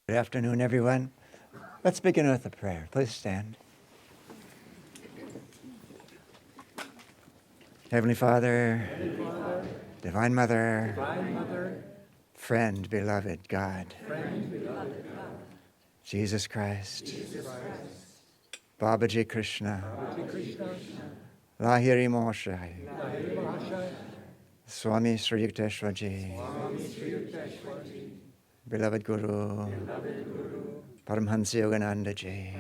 Good afternoon, everyone. Let's begin with a prayer. Please stand. Heavenly Father, Divine Mother, Friend, beloved God, Jesus Christ, Babaji Krishna, Lahiri Moksha, Swami Sri Yukteswarji, beloved Guru, Paramhansa Yogananda Ji,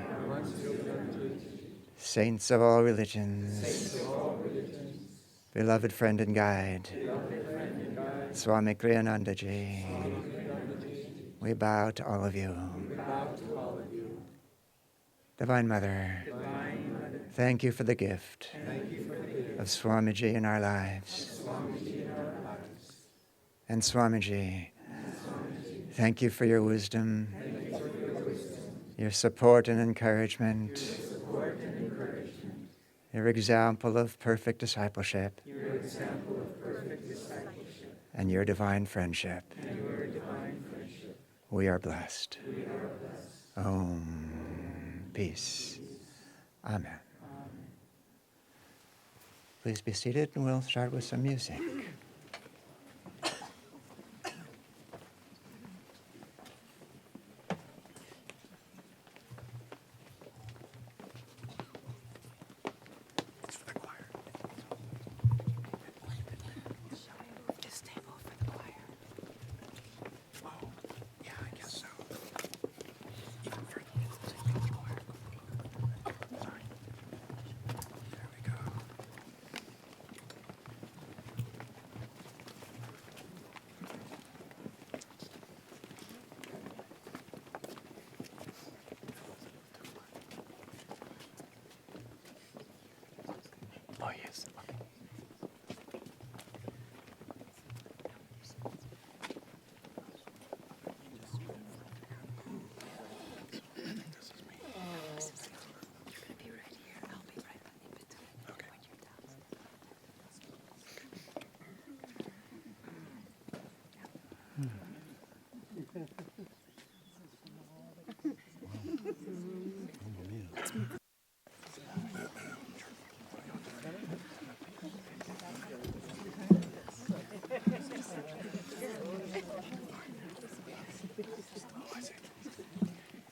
saints of all religions, beloved friend and guide, Swami Kriyananda Ji, we bow to all of you. Divine Mother, thank you for the gift of Swamiji in our lives. And Swamiji, thank you for your wisdom, your support and encouragement, your example of perfect discipleship, and your divine friendship. We are blessed. Om. Peace. Amen. Please be seated and we'll start with some music. Oh, yes.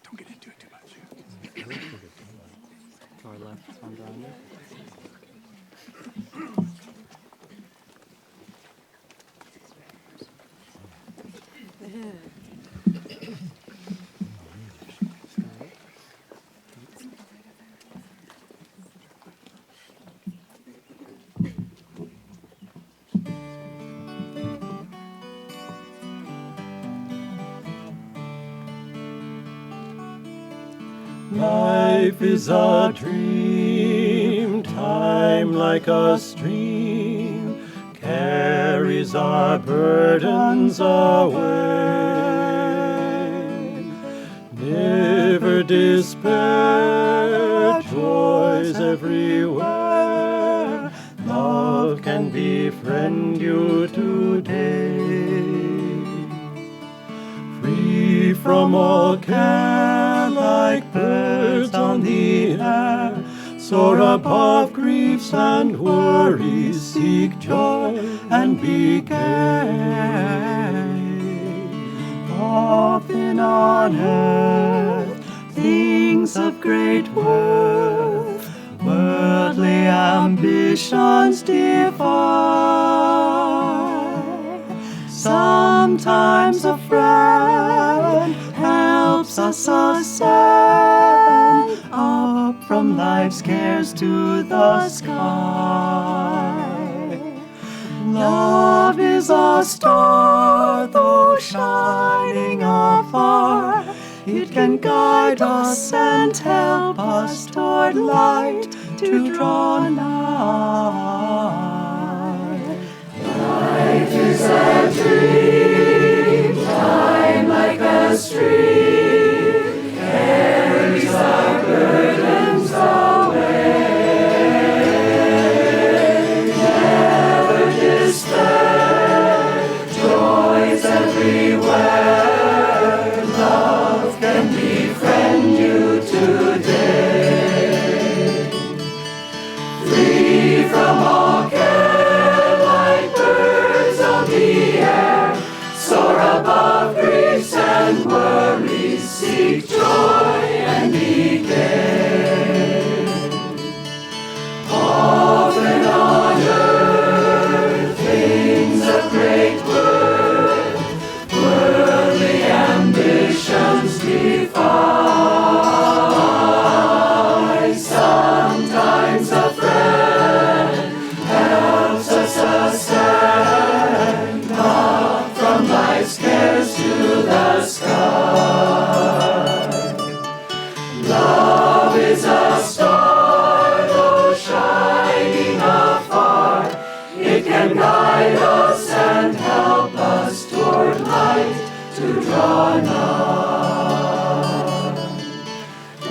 Don't get into it too much. Far left on grinder. Life is a dream, time like a stream, carries our burdens away. Never despair, joys everywhere, love can befriend you today. Free from all care, like birds on the air, soar above griefs and worries, seek joy and be gay. Often on earth, things of great worth, worldly ambitions defy. Sometimes a friend helps us ascend up from life's cares to the sky. Love is a star, though shining afar. It can guide us and help us toward light to draw nigh. Life is a dream, time like a stream, carries our burdens away. Never despair, joys everywhere, love Love is a star, though shining afar. It can guide us and help us toward light to draw nigh.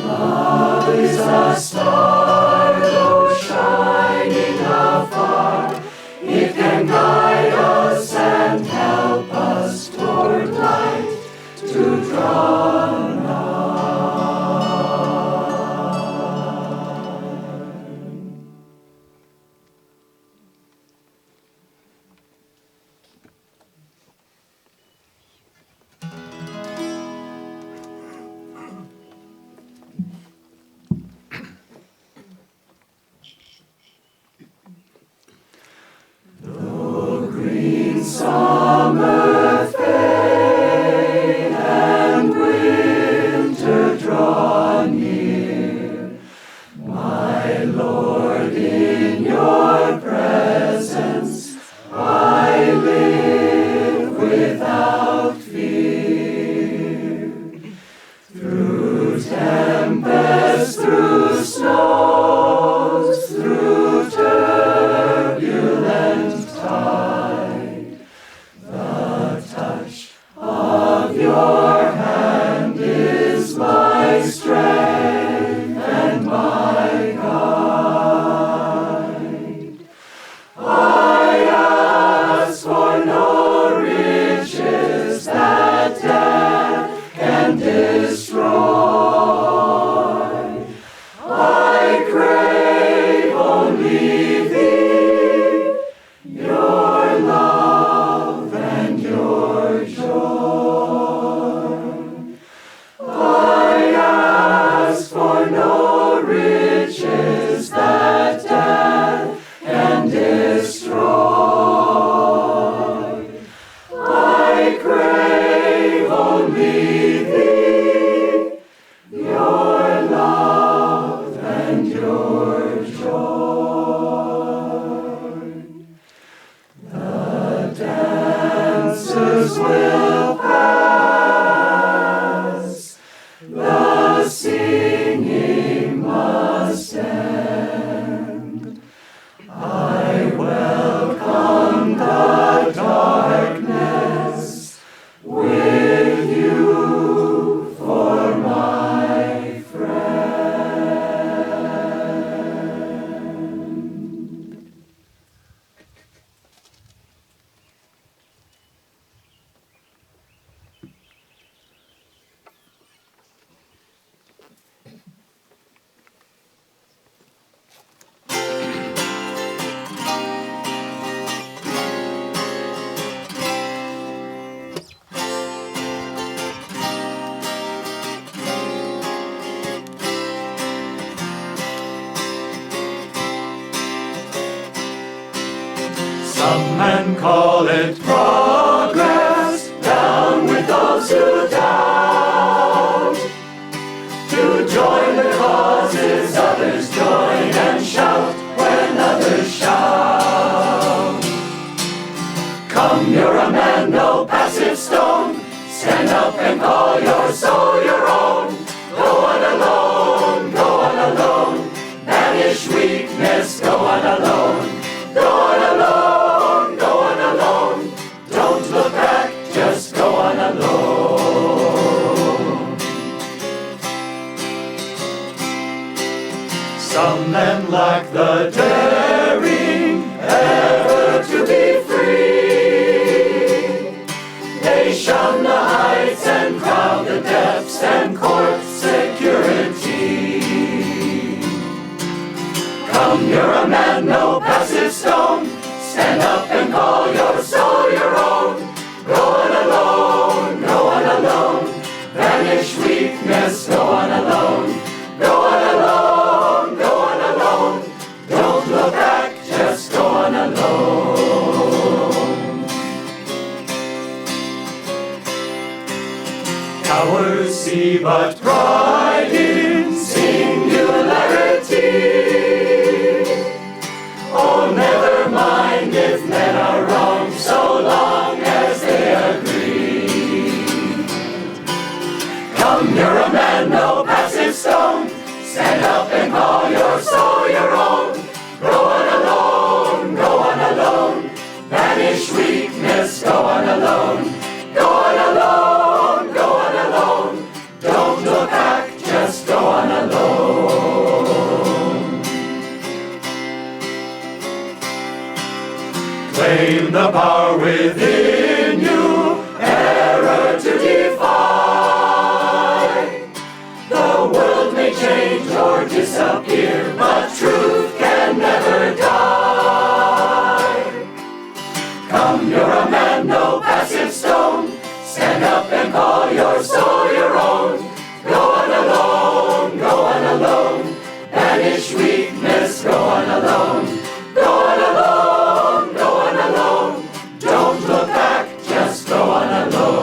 Love is a star, though shining afar. It can guide us and help us toward light to draw nigh. Summer fade and winter draw near. My Lord, in your presence I live without fear. Through tempests, through snows, through turbulent tide, the touch of your hand is my strength and my guide. I ask for no riches that death can destroy. I crave only thee, your love and your joy. I ask for no riches that death can destroy. I crave only thee, your love and your joy. The dancers will pass, the singing must end. I welcome the darkness with you for my friend. Some men call it progress, down with those who doubt. To join the causes others join and shout when others shout. Come, you're a man, no passive stone. Stand up and call your soul your own. Go on alone, go on alone. Banish weakness, go on alone. Go on alone, go on alone. Don't look back, just go on alone. Some men lack the daring ever to be free. They shun the heights and crowd the depths and court security. Come, you're a man, no passive stone. Stand up and call your soul your own. Go on alone, go on alone. Vanish weakness, go on alone. Go on alone, go on alone. Don't look back, just go on alone. Cowards see but pride in singularity. Oh, never mind if men are wrong, so long as they agree. Come, you're a man, no passive stone. Stand up and call your soul your own. Go on alone, go on alone. Banish weakness, go on alone. Go on alone, go on alone. Don't look back, just go on alone. Claim the power within you, error to defy. The world may change or disappear, but truth can never die. Come, you're a man, no passive stone. Stand up and call your soul your own. Go on alone, go on alone. Banish weakness, go on alone. Go on alone, go on alone. Don't look back, just go on alone.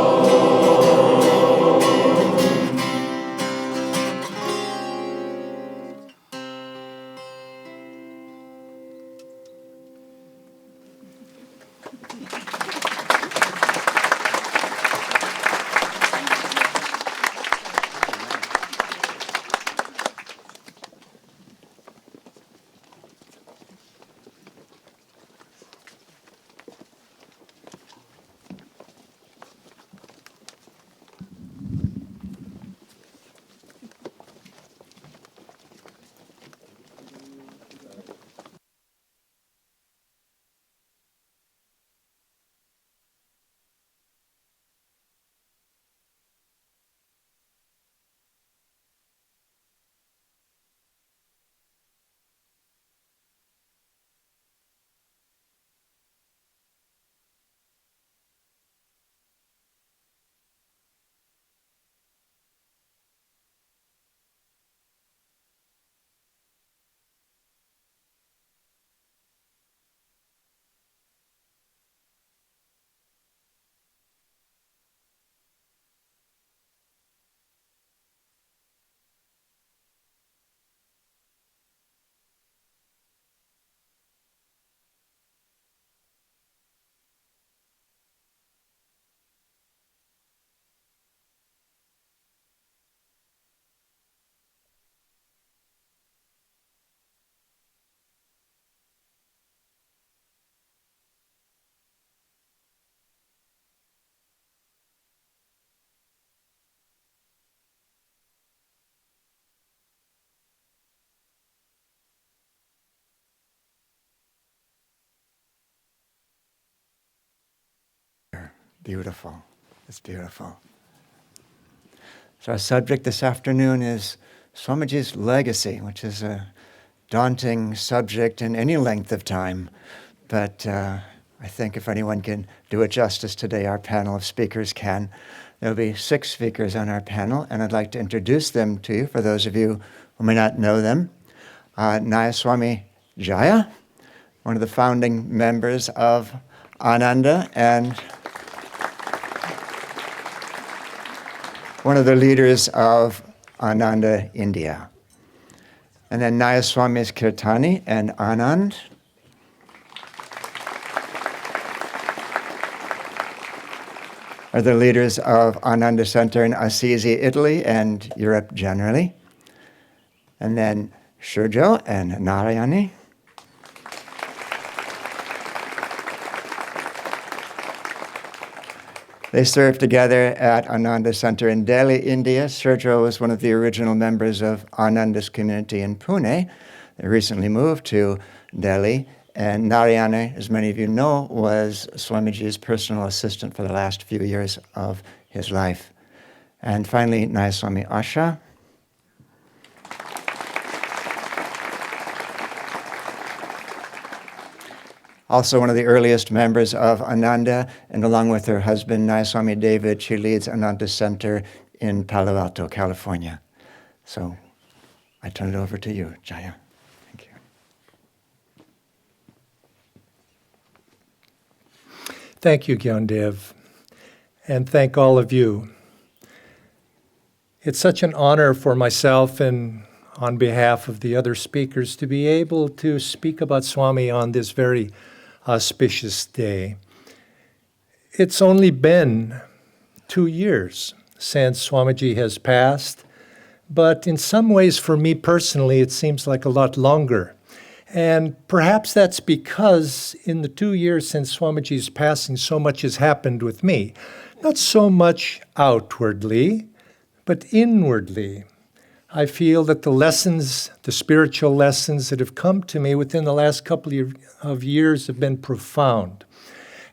Beautiful. It's beautiful. So our subject this afternoon is Swamiji's legacy, which is a daunting subject in any length of time. But I think if anyone can do it justice today, our panel of speakers can. There will be 6 speakers on our panel, and I'd like to introduce them to you for those of you who may not know them. Nayaswami Jaya, one of the founding members of Ananda and one of the leaders of Ananda India. And then Nayaswamis Kirtani and Anand. Are the leaders of Ananda Center in Assisi, Italy, and Europe generally. And then Shurjo and Narayani. They served together at Ananda Center in Delhi, India. Shurjo was one of the original members of Ananda's community in Pune. They recently moved to Delhi. And Narayana, as many of you know, was Swamiji's personal assistant for the last few years of his life. And finally, Nayaswami Asha. Also one of the earliest members of Ananda, and along with her husband, Nayaswami David, she leads Ananda Center in Palo Alto, California. So I turn it over to you, Jaya. Thank you. Thank you, Gyandev, and thank all of you. It's such an honor for myself and on behalf of the other speakers to be able to speak about Swami on this very auspicious day. It's only been 2 years since Swamiji has passed, but in some ways for me personally it seems like a lot longer. And perhaps that's because in the 2 years since Swamiji's passing, so much has happened with me. Not so much outwardly, but inwardly. I feel that the lessons, the spiritual lessons that have come to me within the last couple of years have been profound.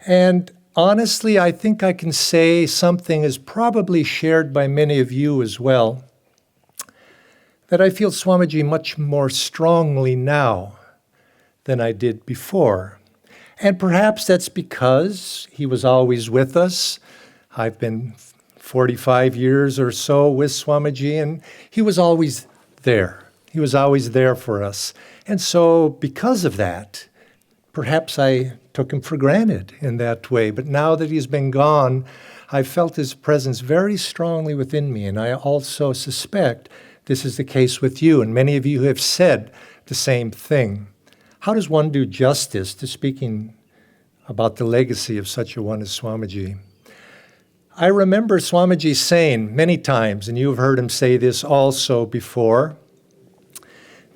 And honestly, I think I can say something is probably shared by many of you as well, that I feel Swamiji much more strongly now than I did before. And perhaps that's because he was always with us. I've been 45 years or so with Swamiji, and he was always there. He was always there for us. And so because of that, perhaps I took him for granted in that way. But now that he's been gone, I felt his presence very strongly within me. And I also suspect this is the case with you. And many of you have said the same thing. How does one do justice to speaking about the legacy of such a one as Swamiji? I remember Swamiji saying many times, and you've heard him say this also before,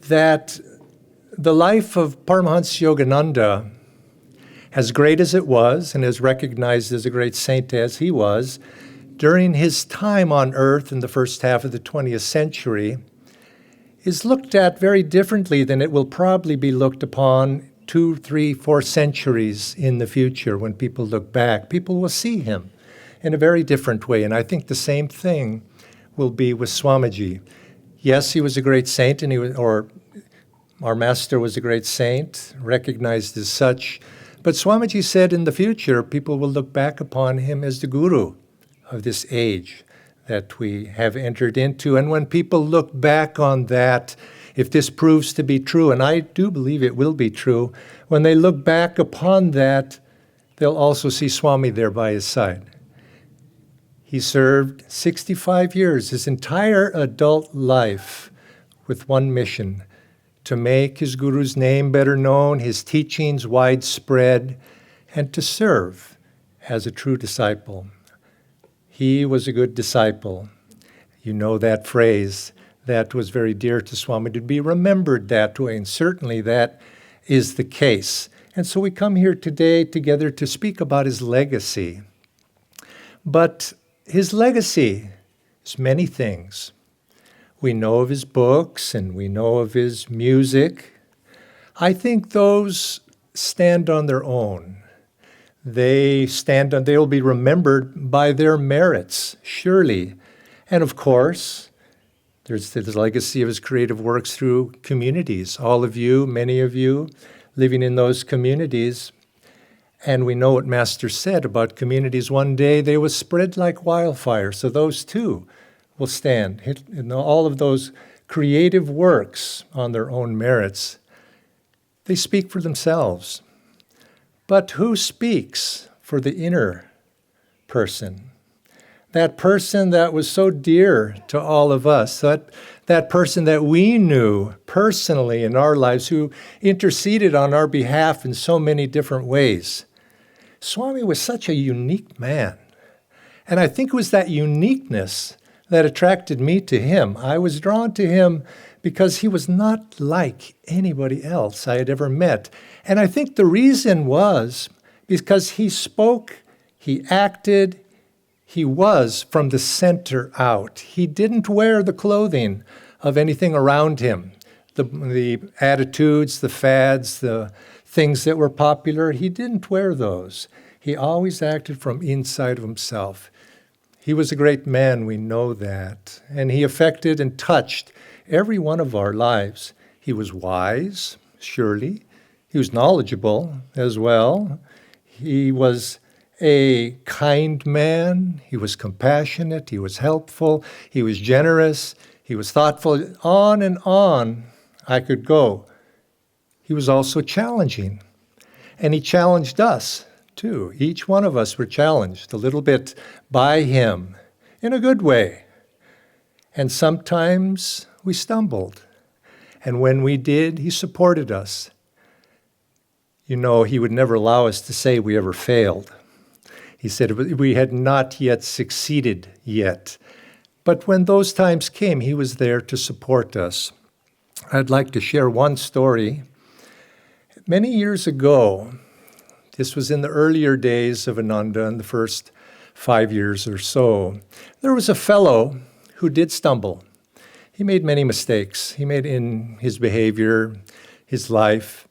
that the life of Paramahansa Yogananda, as great as it was, and as recognized as a great saint as he was, during his time on earth in the first half of the 20th century, is looked at very differently than it will probably be looked upon 2, 3, 4 centuries in the future. When people look back, people will see him in a very different way. And I think the same thing will be with Swamiji. Yes, he was a great saint, and or our master was a great saint, recognized as such. But Swamiji said in the future, people will look back upon him as the guru of this age that we have entered into. And when people look back on that, if this proves to be true, and I do believe it will be true, when they look back upon that, they'll also see Swami there by his side. He served 65 years, his entire adult life, with one mission: to make his guru's name better known, his teachings widespread, and to serve as a true disciple. He was a good disciple. You know that phrase. That was very dear to Swami, to be remembered that way, and certainly that is the case. And so we come here today together to speak about his legacy. But his legacy is many things. We know of his books and we know of his music. I think those stand on their own. They'll be remembered by their merits, surely. And of course, there's the legacy of his creative works through communities. All of you, many of you, living in those communities. And we know what Master said about communities. One day they will spread like wildfire. So those too will stand. All of those creative works on their own merits, they speak for themselves. But who speaks for the inner person? That person that was so dear to all of us, that person that we knew personally in our lives, who interceded on our behalf in so many different ways. Swami was such a unique man. And I think it was that uniqueness that attracted me to him. I was drawn to him because he was not like anybody else I had ever met. And I think the reason was because he spoke, he acted, he was from the center out. He didn't wear the clothing of anything around him, the attitudes, the fads, the things that were popular. He didn't wear those. He always acted from inside of himself. He was a great man, we know that. And he affected and touched every one of our lives. He was wise, surely. He was knowledgeable as well. He was a kind man. He was compassionate. He was helpful. He was generous. He was thoughtful. On I could go. He was also challenging. And he challenged us, too. Each one of us were challenged a little bit by him in a good way. And sometimes we stumbled. And when we did, he supported us. You know, he would never allow us to say we ever failed. He said we had not yet succeeded yet. But when those times came, he was there to support us. I'd like to share one story. Many years ago, this was in the earlier days of Ananda, in the first 5 years or so, there was a fellow who did stumble. He made many mistakes. He made in his behavior, his life.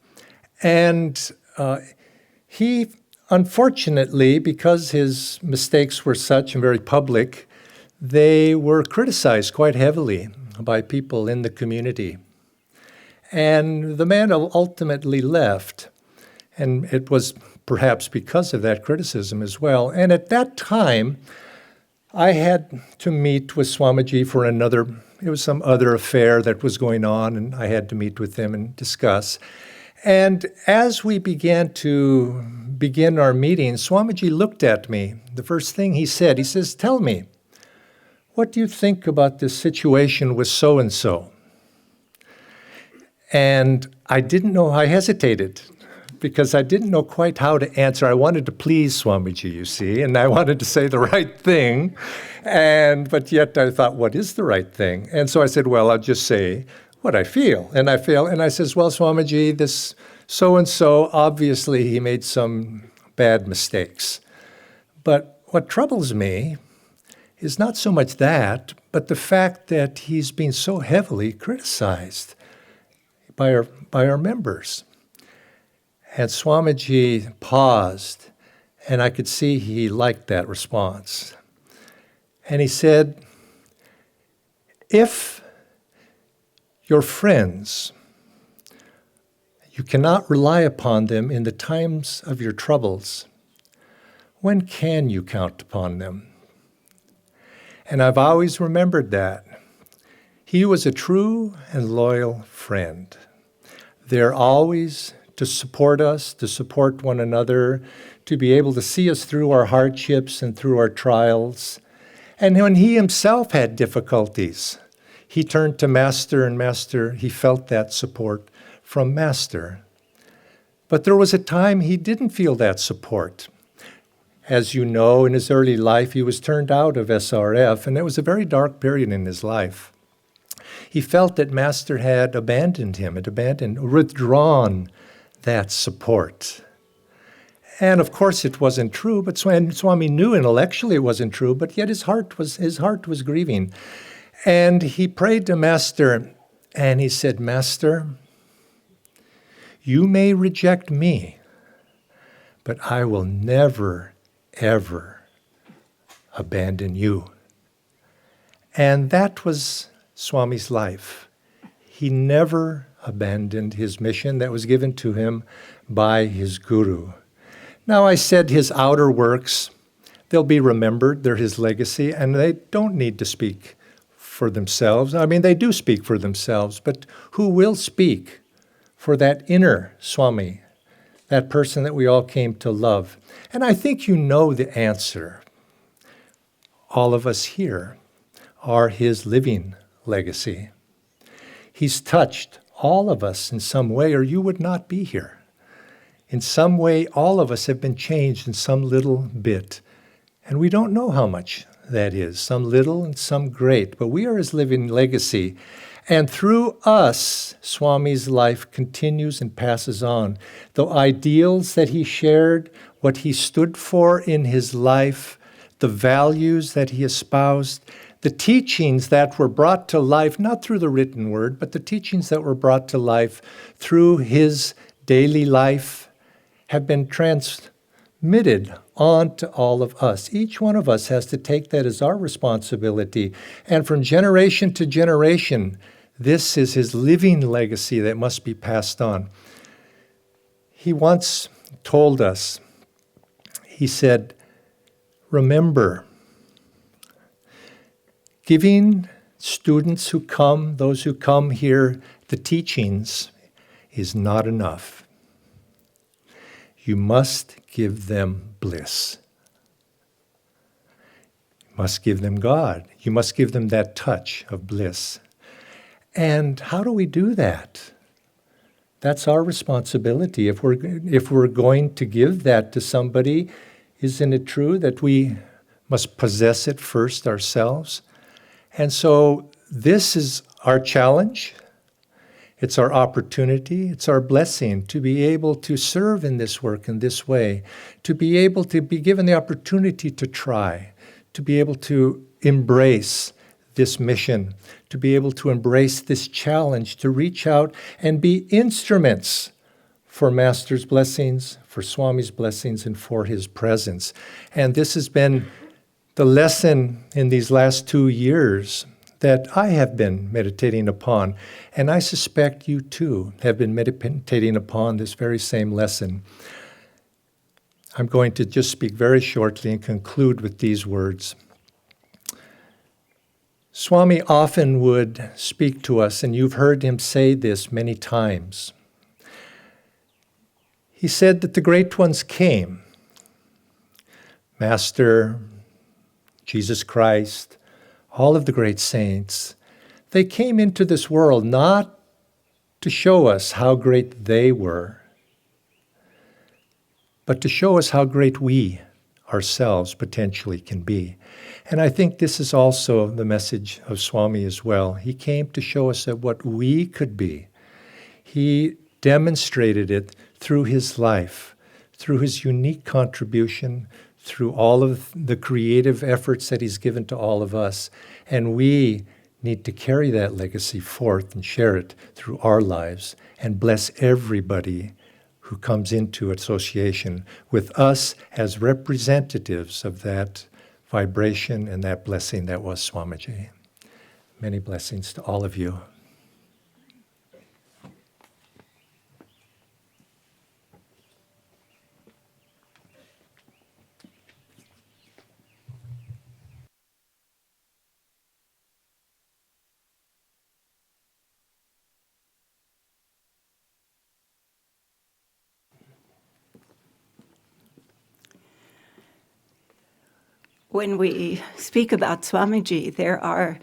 And he, unfortunately, because his mistakes were such and very public, they were criticized quite heavily by people in the community. And the man ultimately left. And it was perhaps because of that criticism as well. And at that time, I had to meet with Swamiji for it was some other affair that was going on, and I had to meet with him and discuss. And as we begin our meeting, Swamiji looked at me. The first thing he says, "Tell me, what do you think about this situation with so-and-so?" And I hesitated because I didn't know quite how to answer. I wanted to please Swamiji, you see, and I wanted to say the right thing. But yet I thought, what is the right thing? And so I said, well, I'll just say what I feel. And I says, well, Swamiji, this so-and-so, obviously he made some bad mistakes. But what troubles me is not so much that, but the fact that he's been so heavily criticized by our members. And Swamiji paused, and I could see he liked that response. And he said, if your friends, you cannot rely upon them in the times of your troubles, when can you count upon them? And I've always remembered that. He was a true and loyal friend. They're always to support us, to support one another, to be able to see us through our hardships and through our trials. And when he himself had difficulties, he turned to Master, and Master, he felt that support from Master. But there was a time he didn't feel that support. As you know, in his early life, he was turned out of SRF, and it was a very dark period in his life. He felt that Master had abandoned him, withdrawn that support. And of course it wasn't true, but Swami knew intellectually it wasn't true, but yet his heart was grieving. And he prayed to Master, and he said, Master, you may reject me, but I will never, ever abandon you. And that was Swami's life. He never abandoned his mission that was given to him by his guru. Now, I said his outer works, they'll be remembered, they're his legacy, and they don't need to speak for themselves. I mean, they do speak for themselves, but who will speak for that inner Swami, that person that we all came to love? And I think you know the answer. All of us here are his living legacy. He's touched all of us in some way, or you would not be here. In some way, all of us have been changed in some little bit. And we don't know how much that is, some little and some great, but we are his living legacy. And through us, Swami's life continues and passes on. The ideals that he shared, what he stood for in his life, the values that he espoused, the teachings that were brought to life, not through the written word, but the teachings that were brought to life through his daily life have been transmitted on to all of us. Each one of us has to take that as our responsibility. And from generation to generation, this is his living legacy that must be passed on. He once told us, he said, remember, giving students who come, those who come here, the teachings is not enough. You must give them bliss. You must give them God. You must give them that touch of bliss. And how do we do that? That's our responsibility. If we're going to give that to somebody, isn't it true that we must possess it first ourselves? And so this is our challenge. It's our opportunity. It's our blessing to be able to serve in this work in this way, to be able to be given the opportunity to try, to be able to embrace this mission, to be able to embrace this challenge, to reach out and be instruments for Master's blessings, for Swami's blessings, and for his presence. And this has been the lesson in these last 2 years that I have been meditating upon. And I suspect you too have been meditating upon this very same lesson. I'm going to just speak very shortly and conclude with these words. Swami often would speak to us, and you've heard him say this many times. He said that the great ones came. Master, Jesus Christ, all of the great saints, they came into this world not to show us how great they were, but to show us how great we ourselves potentially can be. And I think this is also the message of Swami as well. He came to show us that what we could be. He demonstrated it through his life, through his unique contribution, through all of the creative efforts that he's given to all of us. And we need to carry that legacy forth and share it through our lives and bless everybody who comes into association with us as representatives of that vibration and that blessing that was Swamiji. Many blessings to all of you. When we speak about Swamiji, there are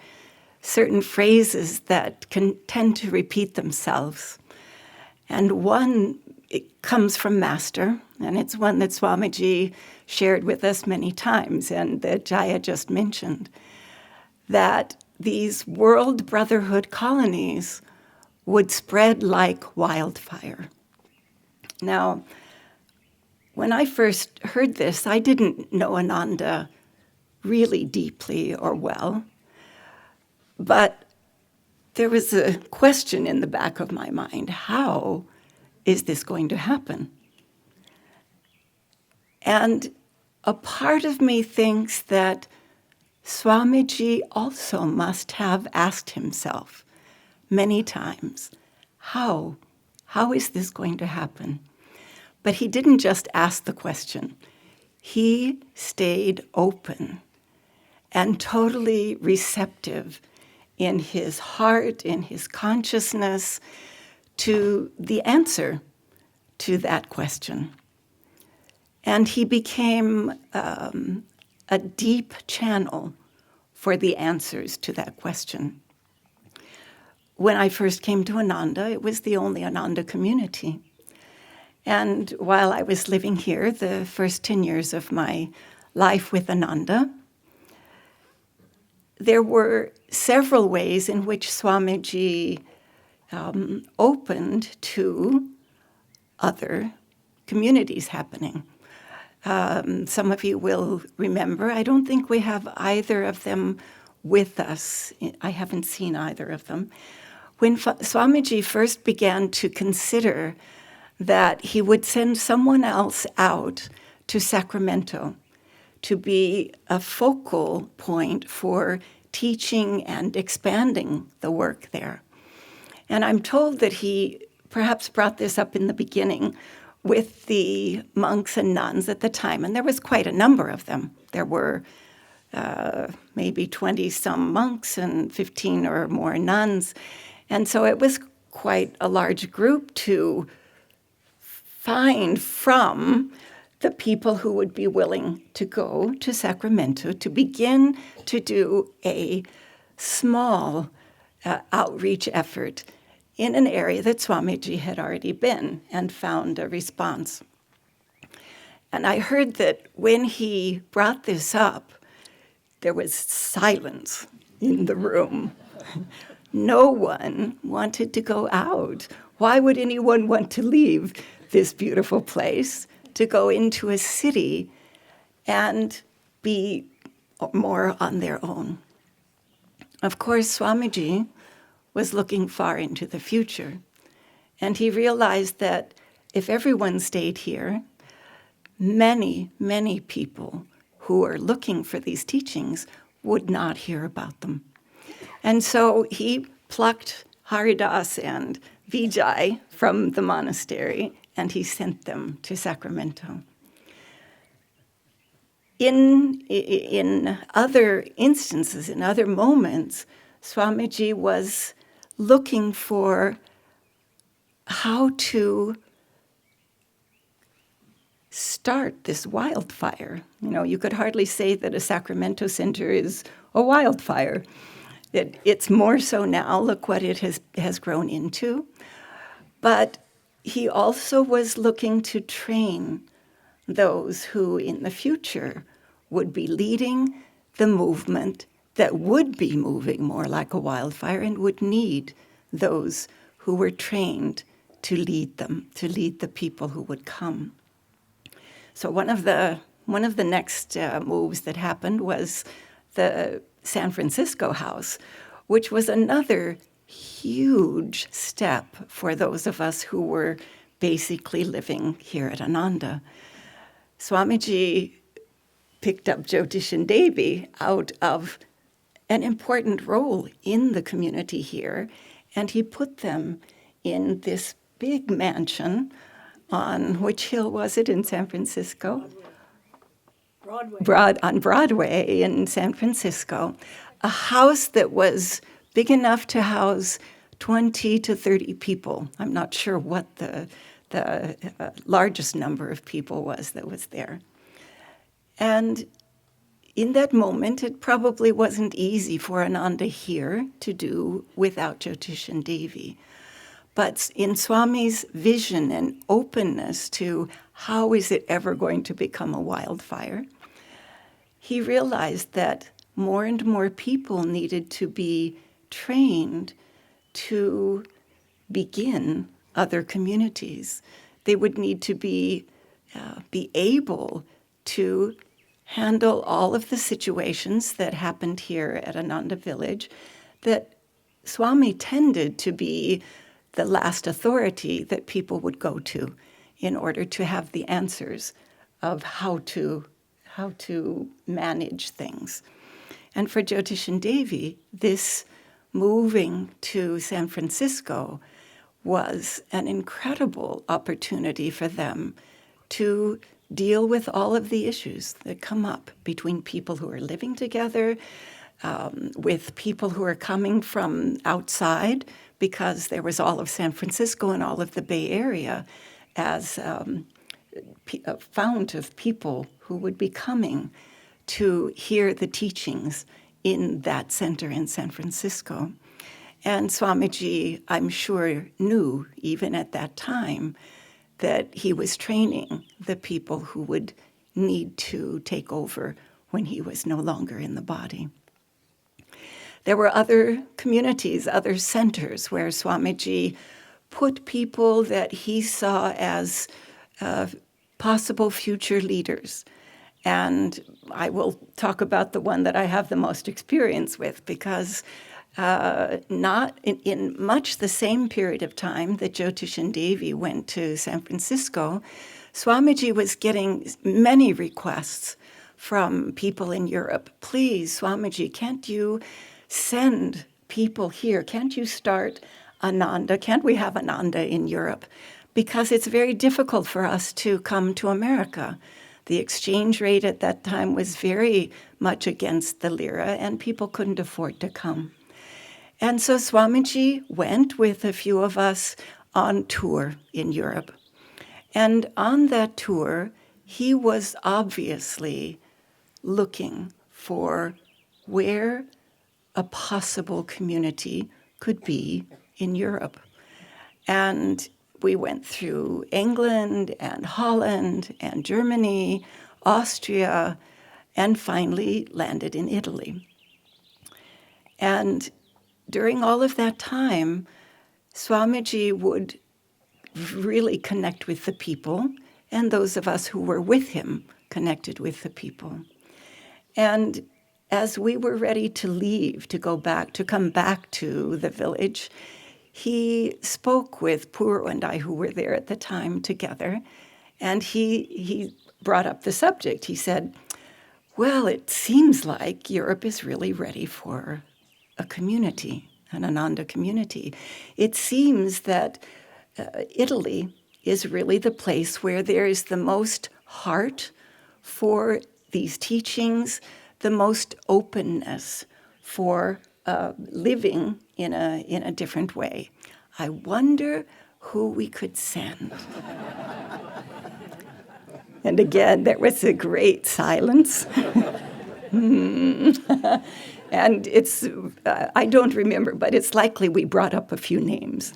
certain phrases that can tend to repeat themselves. And one, it comes from Master, and it's one that Swamiji shared with us many times and that Jaya just mentioned, that these world brotherhood colonies would spread like wildfire. Now, when I first heard this, I didn't know Ananda really deeply or well, but there was a question in the back of my mind: how is this going to happen? And a part of me thinks that Swamiji also must have asked himself many times, how is this going to happen? But he didn't just ask the question. He stayed open and totally receptive in his heart, in his consciousness, to the answer to that question. And he became a deep channel for the answers to that question. When I first came to Ananda, it was the only Ananda community. And while I was living here, the first 10 years of my life with Ananda, there were several ways in which Swamiji opened to other communities happening. Some of you will remember, I don't think we have either of them with us. I haven't seen either of them. When Swamiji first began to consider that he would send someone else out to Sacramento to be a focal point for teaching and expanding the work there. And I'm told that he perhaps brought this up in the beginning with the monks and nuns at the time, and there was quite a number of them. There were maybe 20-some monks and 15 or more nuns, and so it was quite a large group to find from the people who would be willing to go to Sacramento to begin to do a small outreach effort in an area that Swamiji had already been and found a response. And I heard that when he brought this up, there was silence. in the room. No one wanted to go out. Why would anyone want to leave this beautiful place to go into a city and be more on their own? Of course, Swamiji was looking far into the future, and he realized that if everyone stayed here, many, many people who are looking for these teachings would not hear about them. And so he plucked Haridas and Vijay from the monastery, and he sent them to Sacramento. In other instances, in other moments, Swamiji was looking for how to start this wildfire. You know, you could hardly say that a Sacramento center is a wildfire. It's more so now. Look what it has grown into. But he also was looking to train those who in the future would be leading the movement that would be moving more like a wildfire and would need those who were trained to lead them, to lead the people who would come. So one of the next moves that happened was the San Francisco house, which was another huge step for those of us who were basically living here at Ananda. Swamiji picked up Jyotish and Devi out of an important role in the community here, and he put them in this big mansion on which hill was it in San Francisco? On Broadway in San Francisco, a house that was big enough to house 20 to 30 people. I'm not sure what the largest number of people was that was there. And in that moment, it probably wasn't easy for Ananda here to do without Jyotish and Devi. But in Swami's vision and openness to how is it ever going to become a wildfire, he realized that more and more people needed to be trained to begin other communities. They would need to be able to handle all of the situations that happened here at Ananda Village, that Swami tended to be the last authority that people would go to in order to have the answers of how to manage things. And for Jyotish and Devi, this moving to San Francisco was an incredible opportunity for them to deal with all of the issues that come up between people who are living together, with people who are coming from outside, because there was all of San Francisco and all of the Bay Area as a fount of people who would be coming to hear the teachings in that center in San Francisco. And Swamiji, I'm sure, knew, even at that time, that he was training the people who would need to take over when he was no longer in the body. There were other communities, other centers where Swamiji put people that he saw as possible future leaders. And I will talk about the one that I have the most experience with, because not in much the same period of time that Jyotish and Devi went to San Francisco, Swamiji was getting many requests from people in Europe. Please, Swamiji, can't you send people here? Can't you start Ananda? Can't we have Ananda in Europe? Because it's very difficult for us to come to America. The exchange rate at that time was very much against the lira, and people couldn't afford to come. And so Swamiji went with a few of us on tour in Europe. And on that tour, he was obviously looking for where a possible community could be in Europe. And we went through England and Holland and Germany, Austria, and finally landed in Italy. And during all of that time, Swamiji would really connect with the people, and those of us who were with him connected with the people. And as we were ready to leave, to come back to the village, he spoke with Puro and I, who were there at the time together, and he brought up the subject. He said, well, it seems like Europe is really ready for a community, an Ananda community. It seems that Italy is really the place where there is the most heart for these teachings, the most openness for living in a different way. I wonder who we could send. And again, there was a great silence. And it's, I don't remember, but it's likely we brought up a few names.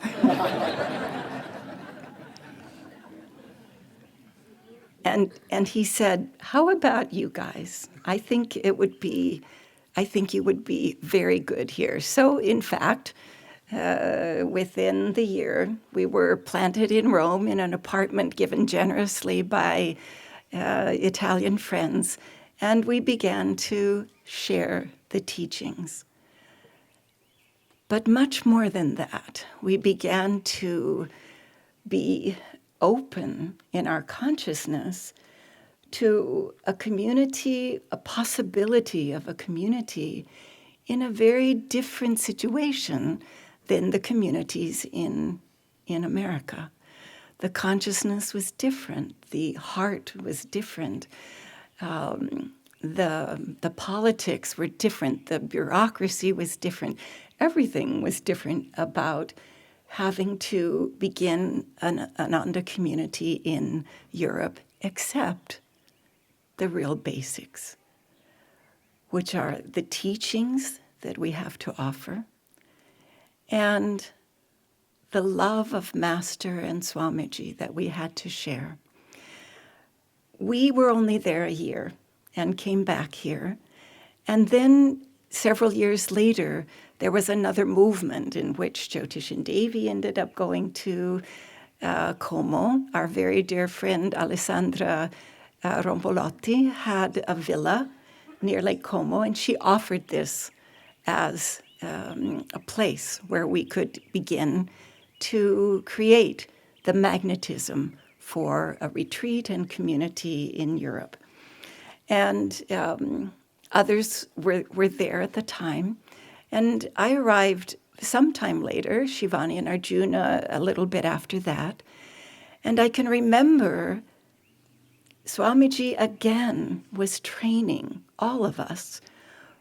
And he said, how about you guys? I think you would be very good here. So in fact, within the year, we were planted in Rome in an apartment given generously by Italian friends, and we began to share the teachings. But much more than that, we began to be open in our consciousness to a community, a possibility of a community in a very different situation than the communities in America. The consciousness was different. The heart was different. The politics were different. The bureaucracy was different. Everything was different about having to begin an Ananda community in Europe, except the real basics, which are the teachings that we have to offer and the love of Master and Swamiji that we had to share. We were only there a year and came back here. And then several years later, there was another movement in which Jyotish and Devi ended up going to Como. Our very dear friend Alessandra Rompolotti had a villa near Lake Como, and she offered this as a place where we could begin to create the magnetism for a retreat and community in Europe. And others were there at the time. And I arrived sometime later, Shivani and Arjuna a little bit after that. And I can remember Swamiji again was training all of us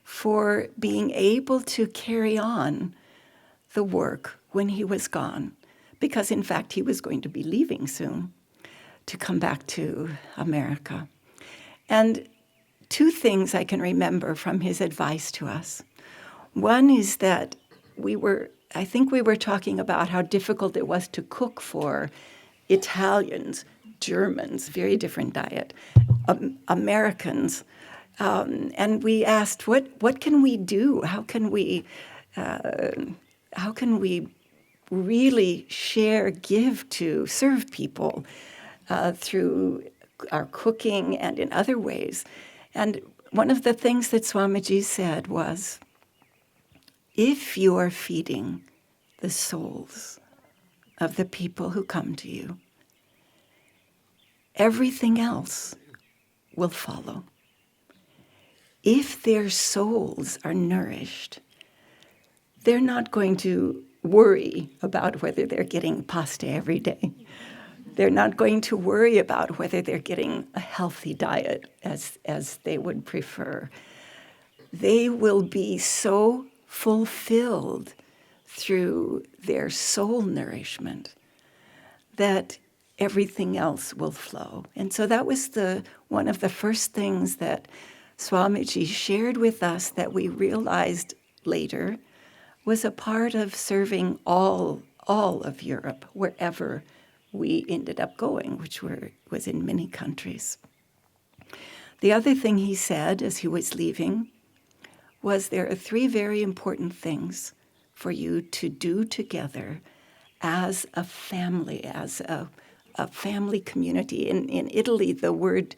for being able to carry on the work when he was gone, because in fact he was going to be leaving soon to come back to America. And two things I can remember from his advice to us. One is that I think we were talking about how difficult it was to cook for Italians, Germans, very different diet, Americans. And we asked, what can we do? How can we really share, give to, serve people through our cooking and in other ways? And one of the things that Swamiji said was, if you are feeding the souls of the people who come to you, everything else will follow. If their souls are nourished, they're not going to worry about whether they're getting pasta every day. They're not going to worry about whether they're getting a healthy diet as they would prefer. They will be so fulfilled through their soul nourishment that everything else will flow. And so that was one of the first things that Swamiji shared with us that we realized later was a part of serving all of Europe, wherever we ended up going, which was in many countries. The other thing he said as he was leaving was there are 3 very important things for you to do together as a family, as a family community. In Italy, the word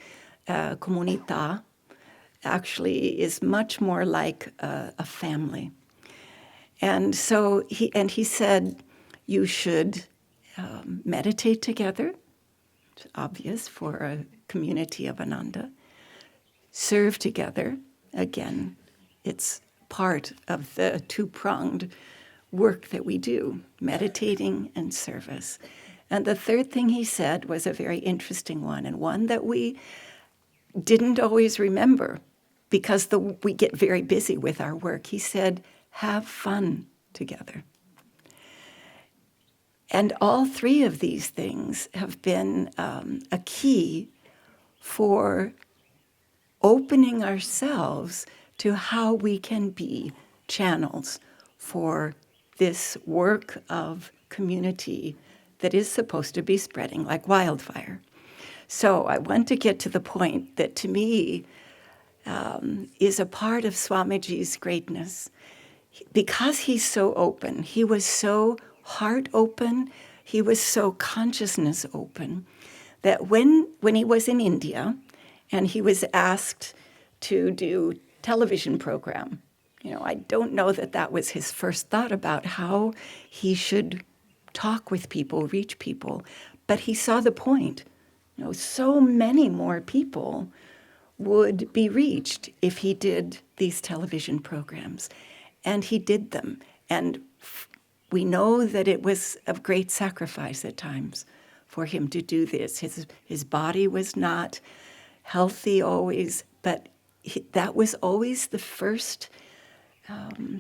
comunità actually is much more like a family. And so he said, you should meditate together. It's obvious for a community of Ananda. Serve together. Again, it's part of the 2-pronged work that we do, meditating and service. And the third thing he said was a very interesting one, and one that we didn't always remember because we get very busy with our work. He said, have fun together. And all 3 of these things have been a key for opening ourselves to how we can be channels for this work of community that is supposed to be spreading like wildfire. So I want to get to the point that to me is a part of Swamiji's greatness. Because he's so open, he was so heart open, he was so consciousness open, that when he was in India and he was asked to do television program, I don't know that was his first thought about how he should talk with people, reach people, but he saw the point. So many more people would be reached if he did these television programs. And he did them. And we know that it was of great sacrifice at times for him to do this. His body was not healthy always, but that was always the first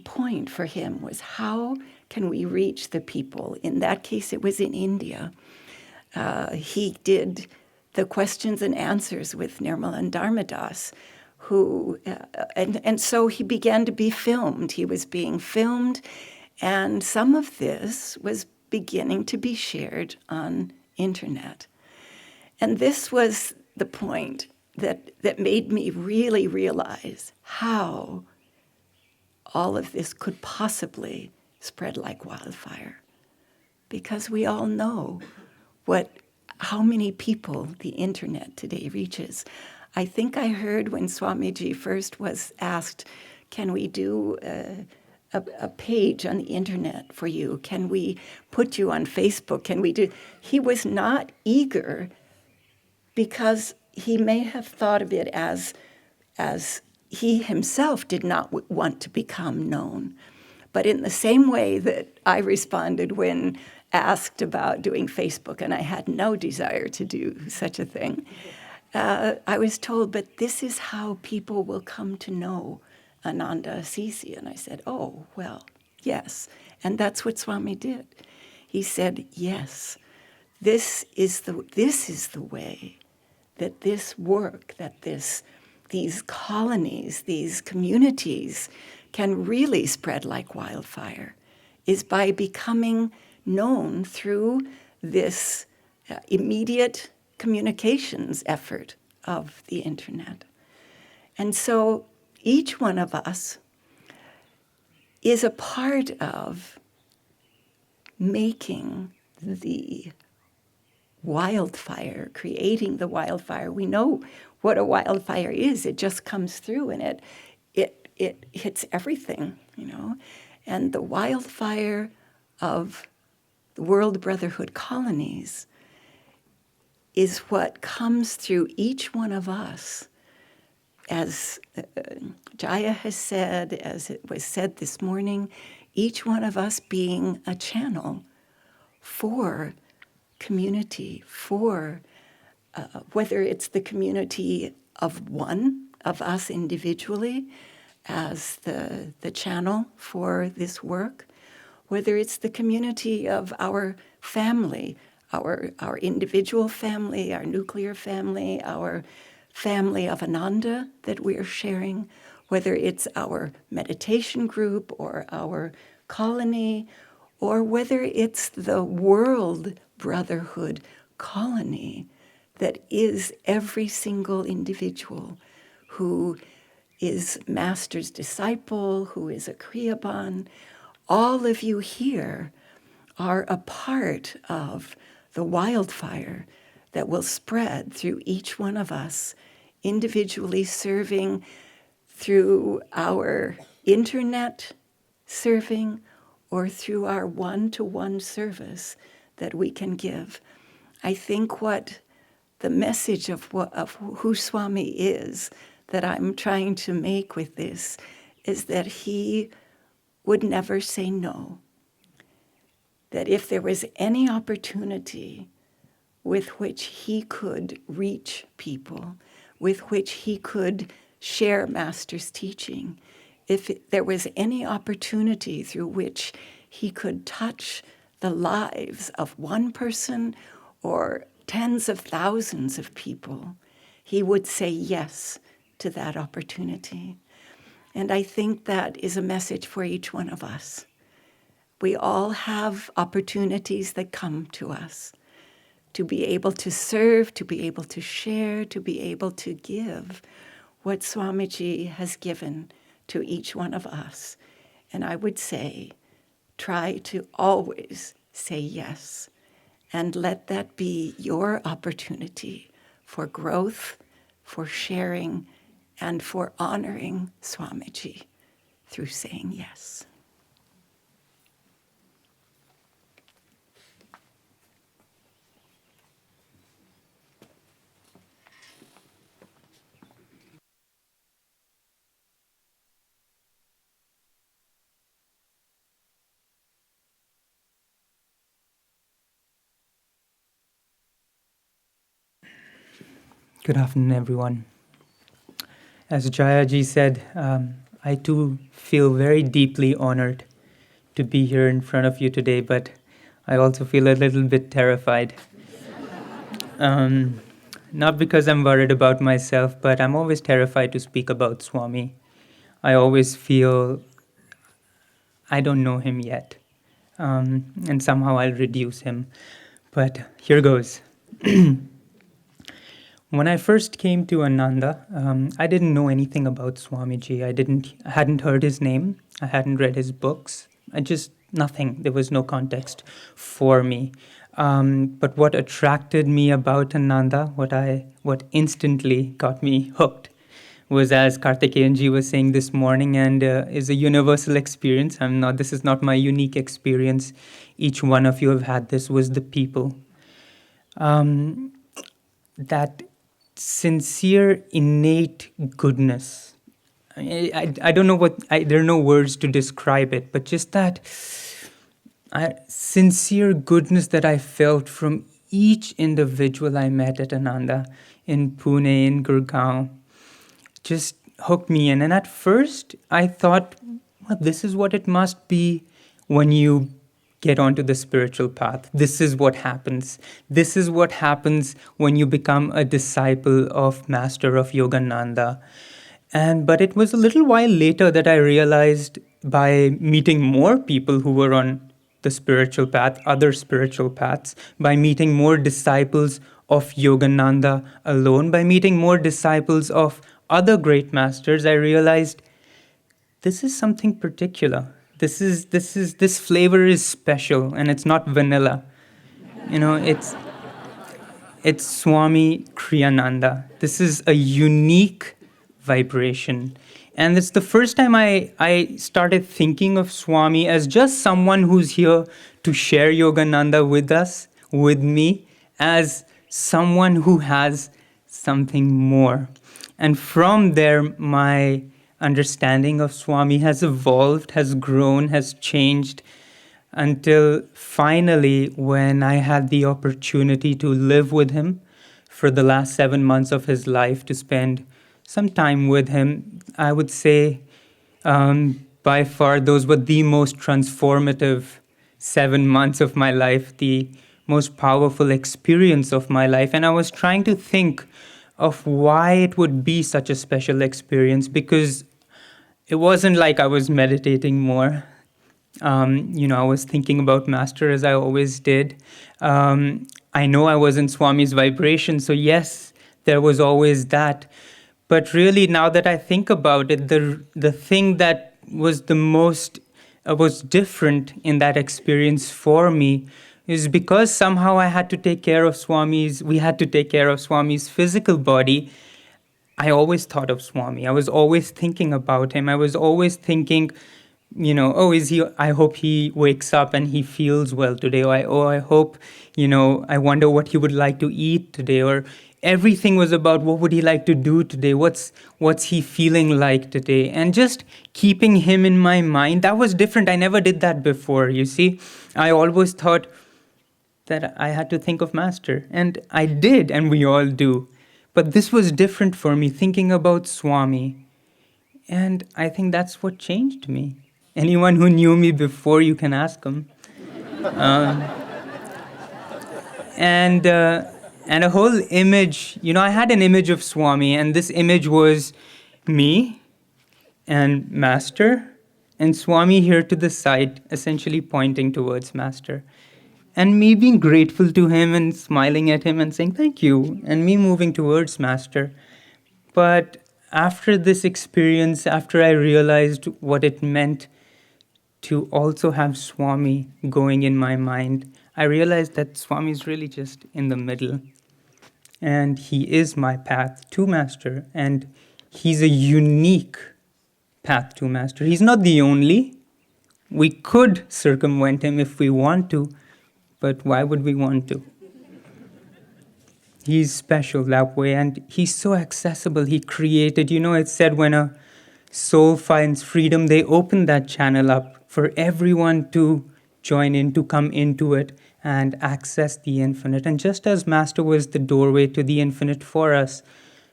point for him, was how can we reach the people? In that case, it was in India. He did the questions and answers with Nirmala and Dharmadas, and so he began to be filmed. He was being filmed, and some of this was beginning to be shared on internet. And this was the point that made me really realize how all of this could possibly spread like wildfire. Because we all know how many people the internet today reaches. I think I heard when Swamiji first was asked, can we do a page on the internet for you? Can we put you on Facebook? Can we do? He was not eager because he may have thought of it as he himself did not want to become known. But in the same way that I responded when asked about doing Facebook, and I had no desire to do such a thing, I was told, but this is how people will come to know Ananda Assisi. And I said, oh, well, yes. And that's what Swami did. He said, yes, this is the way that this work, that these colonies, these communities can really spread like wildfire, is by becoming known through this immediate communications effort of the internet. And so each one of us is a part of making the wildfire, creating the wildfire. We know what a wildfire is. It just comes through and it hits everything, And the wildfire of the World Brotherhood colonies is what comes through each one of us. As Jaya has said, as it was said this morning, each one of us being a channel for community, for whether it's the community of one of us individually as the channel for this work, whether it's the community of our family, our individual family, our nuclear family, our family of Ananda that we are sharing, whether it's our meditation group or our colony, or whether it's the World Brotherhood colony that is every single individual who is Master's disciple, who is a Kriyaban. All of you here are a part of the wildfire that will spread through each one of us, individually serving through our internet serving or through our one-to-one service that we can give. I think what the message of who Swami is that I'm trying to make with this is that he would never say no. That if there was any opportunity with which he could reach people, with which he could share Master's teaching, if there was any opportunity through which he could touch the lives of one person or tens of thousands of people, he would say yes to that opportunity. And I think that is a message for each one of us. We all have opportunities that come to us to be able to serve, to be able to share, to be able to give what Swamiji has given to each one of us. And I would say, try to always say yes, and let that be your opportunity for growth, for sharing, and for honoring Swamiji through saying yes. Good afternoon, everyone. As Jayaji said, I too feel very deeply honored to be here in front of you today, but I also feel a little bit terrified. Not because I'm worried about myself, but I'm always terrified to speak about Swami. I always feel I don't know him yet, and somehow I'll reduce him. But here goes. When I first came to Ananda, I didn't know anything about Swamiji. I hadn't heard his name. I hadn't read his books. Nothing. There was no context for me. But what attracted me about Ananda, what instantly got me hooked, was, as Karthikeyanji was saying this morning, and is a universal experience. This is not my unique experience. Each one of you have had this, was the people. That sincere, innate goodness. I don't know there are no words to describe it, but just that sincere goodness that I felt from each individual I met at Ananda, in Pune, in Gurgaon, just hooked me in. And at first, I thought, well, this is what it must be when you get onto the spiritual path. This is what happens. This is what happens when you become a disciple of Master of Yogananda. But it was a little while later that I realized, by meeting more people who were on the spiritual path, other spiritual paths, by meeting more disciples of Yogananda alone, by meeting more disciples of other great masters, I realized this is something particular. This flavor is special, and it's not vanilla. It's Swami Kriyananda. This is a unique vibration. And it's the first time I started thinking of Swami as just someone who's here to share Yogananda with us, with me, as someone who has something more. And from there, my understanding of Swami has evolved, has grown, has changed, until finally, when I had the opportunity to live with him for the last 7 months of his life, to spend some time with him, I would say by far those were the most transformative 7 months of my life, the most powerful experience of my life. And I was trying to think of why it would be such a special experience, because it wasn't like I was meditating more. I was thinking about Master, as I always did. I know I was in Swami's vibration, so yes, there was always that. But really, now that I think about it, the thing that was the most was different in that experience for me is because somehow I had to take care of Swami's. We had to take care of Swami's physical body. I always thought of Swami. I was always thinking about him. I was always thinking, oh, is he? I hope he wakes up and he feels well today. Or I hope, I wonder what he would like to eat today. Or everything was about what would he like to do today? What's he feeling like today? And just keeping him in my mind, that was different. I never did that before, you see. I always thought that I had to think of Master. And I did, and we all do. But this was different for me, thinking about Swami. And I think that's what changed me. Anyone who knew me before, you can ask them. And a whole image, I had an image of Swami, and this image was me and Master, and Swami here to the side, essentially pointing towards Master. And me being grateful to him and smiling at him and saying thank you, and me moving towards Master. But after this experience, after I realized what it meant to also have Swami going in my mind, I realized that Swami is really just in the middle. And he is my path to Master, and he's a unique path to Master. He's not the only. We could circumvent him if we want to, but why would we want to? He's special that way, and he's so accessible. He created, it said when a soul finds freedom, they open that channel up for everyone to join in, to come into it and access the infinite. And just as Master was the doorway to the infinite for us,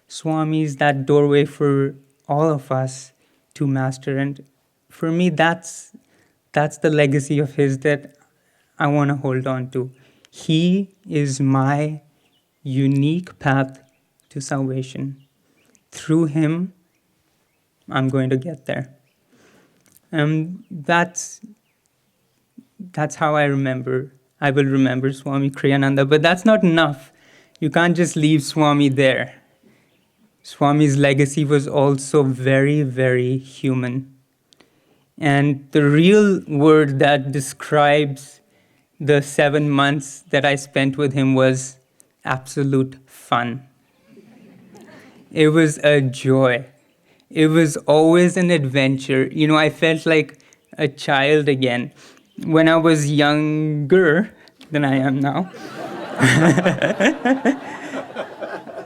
Swami is that doorway for all of us to Master. And for me, that's the legacy of his that I want to hold on to. He is my unique path to salvation. Through him, I'm going to get there. That's how I will remember Swami Kriyananda. But that's not enough. You can't just leave Swami there. Swami's legacy was also very, very human. And the real word that describes the 7 months that I spent with him was absolute fun. It was a joy. It was always an adventure. I felt like a child again. When I was younger than I am now,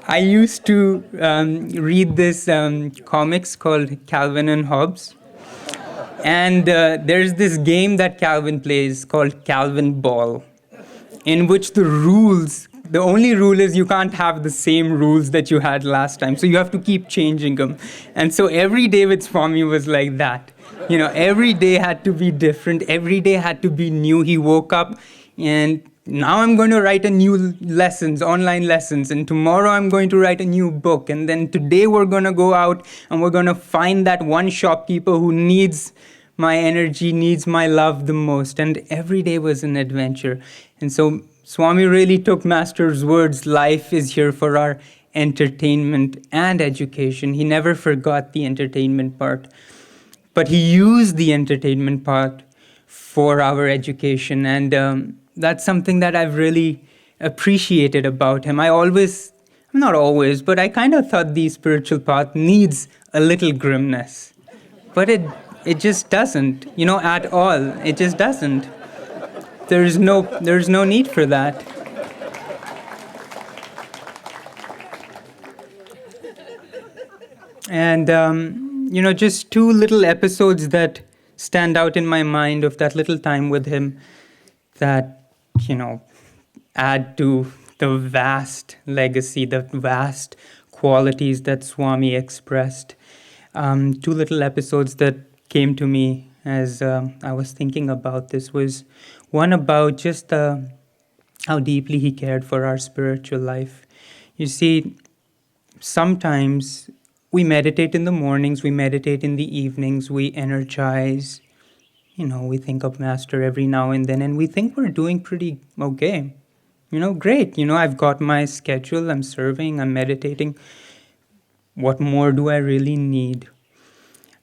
I used to read this comics called Calvin and Hobbes. And there's this game that Calvin plays called Calvin Ball, in which the only rule is you can't have the same rules that you had last time. So you have to keep changing them. And so every day with Swami was like that. Every day had to be different. Every day had to be new. He woke up and now I'm going to write a new online lessons. And tomorrow I'm going to write a new book. And then today we're going to go out and we're going to find that one shopkeeper who needs my energy, needs my love the most. And every day was an adventure. And so Swami really took Master's words, life is here for our entertainment and education. He never forgot the entertainment part. But he used the entertainment part for our education. And that's something that I've really appreciated about him. Not always, but I kind of thought the spiritual path needs a little grimness. But it just doesn't, at all. It just doesn't. There's no need for that. And, just 2 little episodes that stand out in my mind of that little time with him that, add to the vast legacy, the vast qualities that Swami expressed. 2 little episodes that came to me as I was thinking about this was one about just how deeply he cared for our spiritual life. You see, sometimes we meditate in the mornings, we meditate in the evenings, we energize, we think of Master every now and then, and we think we're doing pretty okay. Great, I've got my schedule, I'm serving, I'm meditating. what more do I really need?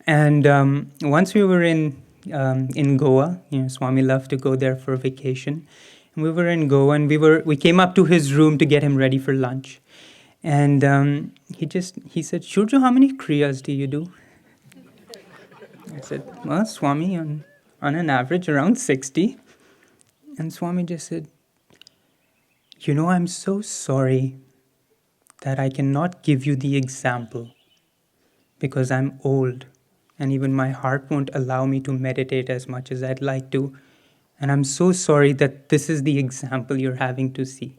And once we were in Goa, Swami loved to go there for vacation. And we were in Goa, and we came up to his room to get him ready for lunch. And he said, "Shurjo, how many kriyas do you do?" I said, "Well, Swami, on an average around 60. And Swami just said, "I'm so sorry that I cannot give you the example because I'm old and even my heart won't allow me to meditate as much as I'd like to. And I'm so sorry that this is the example you're having to see."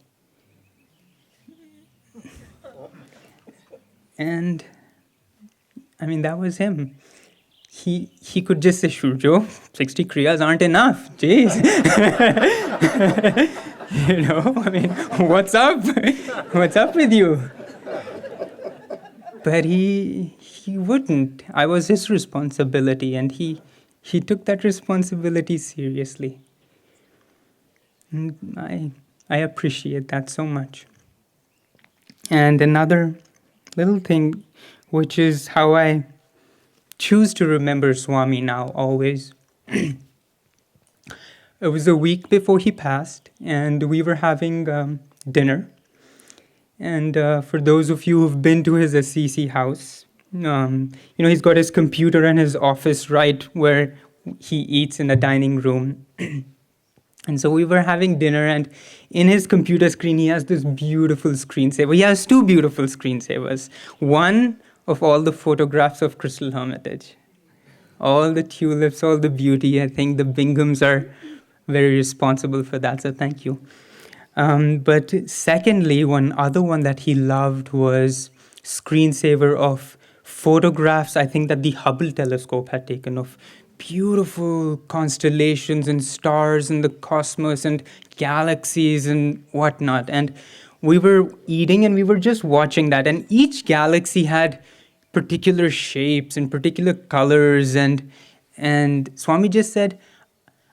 And that was him. He could just say, "Shurjo, 60 kriyas aren't enough. Jeez." What's up? What's up with you? But he wouldn't. I was his responsibility, and he took that responsibility seriously. And I appreciate that so much. And another little thing, which is how I choose to remember Swami now always. It was a week before he passed, and we were having dinner. And for those of you who've been to his Assisi house, he's got his computer and his office right where he eats in the dining room. And so we were having dinner, and in his computer screen, he has this beautiful screensaver. He has two beautiful screensavers. One of all the photographs of Crystal Hermitage. All the tulips, all the beauty. I think the Binghams are very responsible for that, so thank you. But secondly, one other one that he loved was screensaver of photographs, I think, that the Hubble telescope had taken of beautiful constellations and stars in the cosmos and galaxies and whatnot. And we were eating and we were just watching that. And each galaxy had particular shapes and particular colors. And Swami just said,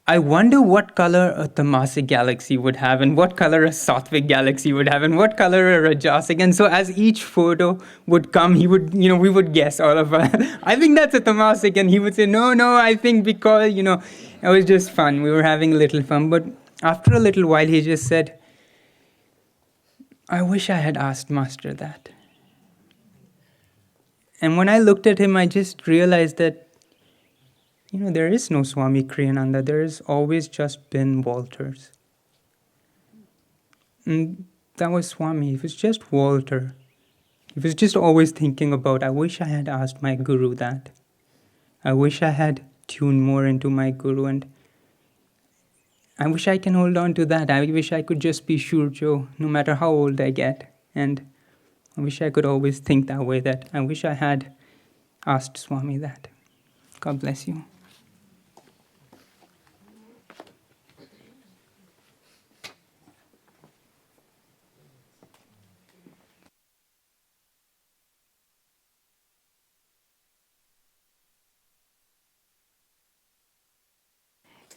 "I wonder what color a Tamasic galaxy would have, and what color a Sattvic galaxy would have, and what color a Rajasic." And so as each photo would come, he would, we would guess all of us. "I think that's a Tamasic," and he would say, no, I think because, it was just fun. We were having a little fun. But after a little while, he just said, "I wish I had asked Master that." And when I looked at him, I just realized that there is no Swami Kriyananda. There has always just been Walters. And that was Swami. It was just Walter. He was just always thinking about, "I wish I had asked my Guru that. I wish I had tuned more into my Guru, and I wish I can hold on to that. I wish I could just be Shurjo no matter how old I get. And I wish I could always think that way, that I wish I had asked Swami that." God bless you.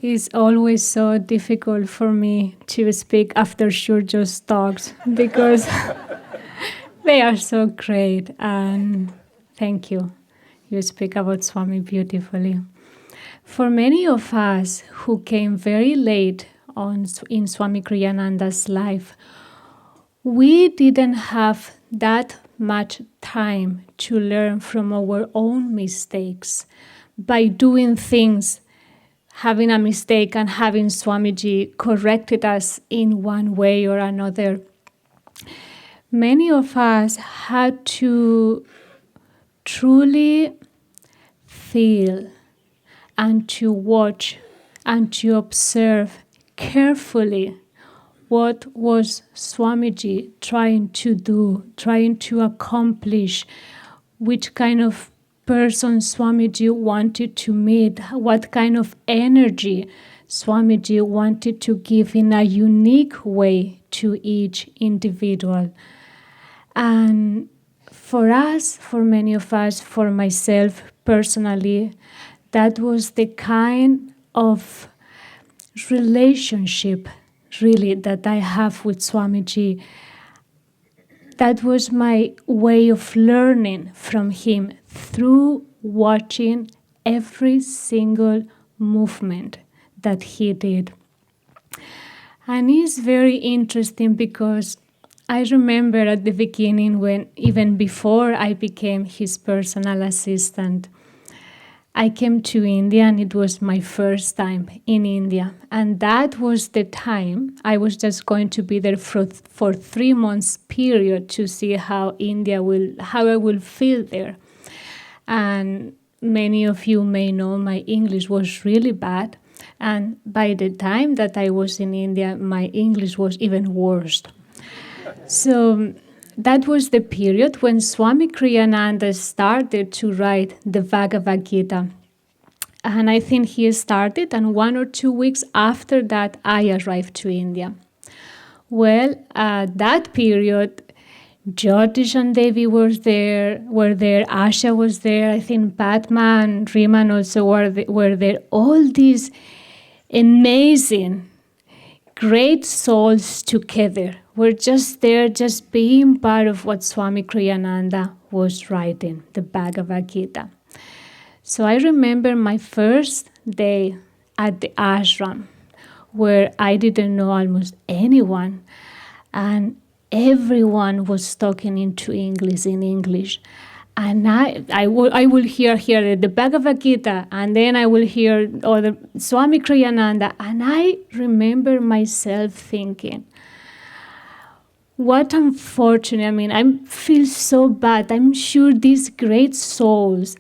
It's always so difficult for me to speak after Shurjo's talks because they are so great, and thank you. You speak about Swami beautifully. For many of us who came very late in Swami Kriyananda's life, we didn't have that much time to learn from our own mistakes by doing things, having a mistake and having Swamiji corrected us in one way or another. Many of us had to truly feel and to watch and to observe carefully what was Swamiji trying to do, trying to accomplish, which kind of person Swamiji wanted to meet, what kind of energy Swamiji wanted to give in a unique way to each individual. And for us, for many of us, for myself personally, that was the kind of relationship really that I have with Swamiji. that was my way of learning from him through watching every single movement that he did. And it's very interesting because I remember at the beginning, when even before I became his personal assistant, I came to India and it was my first time in India. And that was the time I was just going to be there for 3 months period to see how I will feel there. And many of you may know my English was really bad. And by the time that I was in India, my English was even worse. So that was the period when Swami Kriyananda started to write the Bhagavad Gita. And I think he started, and 1 or 2 weeks after that, I arrived to India. Well, that period, Jyotish and Devi were there, Asha was there, I think Padma and Riman also were there. All these amazing, great souls together were just there, just being part of what Swami Kriyananda was writing, the Bhagavad Gita. So I remember my first day at the ashram, where I didn't know almost anyone, and everyone was talking in English. And I will hear the Bhagavad Gita, and then I will hear the Swami Kriyananda, and I remember myself thinking, what unfortunate, I feel so bad. I'm sure these great souls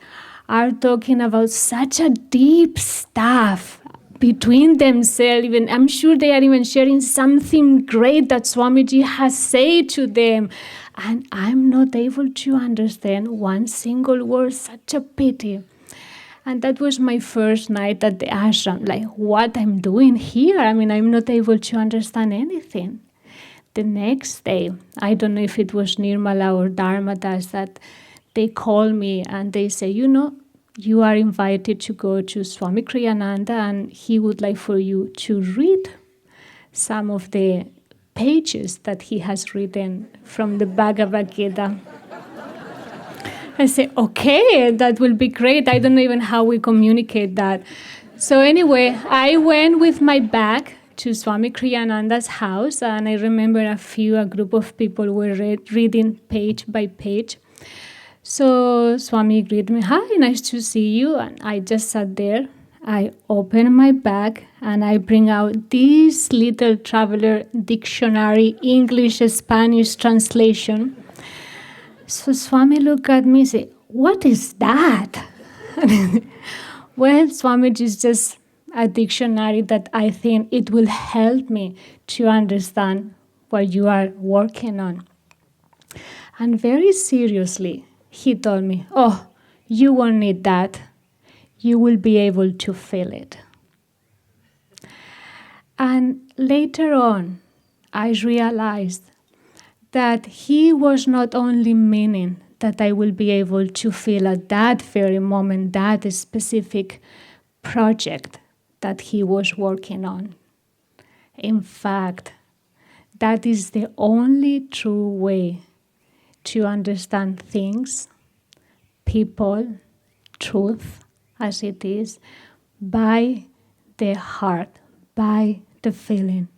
are talking about such a deep stuff between themselves. Even I'm sure they are even sharing something great that Swamiji has said to them. And I'm not able to understand one single word, such a pity. And that was my first night at the ashram, like what I'm doing here. I'm not able to understand anything. The next day, I don't know if it was Nirmala or Dharmadas, that they call me and they say, you are invited to go to Swami Kriyananda and he would like for you to read some of the pages that he has written from the Bhagavad Gita. I say, okay, that will be great. I don't know even how we communicate that. So anyway, I went with my bag to Swami Kriyananda's house, and I remember a group of people were reading page by page. So Swami greeted me, hi, nice to see you. And I just sat there. I open my bag and I bring out this little traveler dictionary, English-Spanish translation. So Swami looked at me and said, what is that? Well, Swamiji is just a dictionary that I think it will help me to understand what you are working on. And very seriously, he told me, oh, you won't need that. You will be able to feel it. And later on, I realized that he was not only meaning that I will be able to feel at that very moment that specific project that he was working on. In fact, that is the only true way to understand things, people, truth, as it is, by the heart, by the feeling.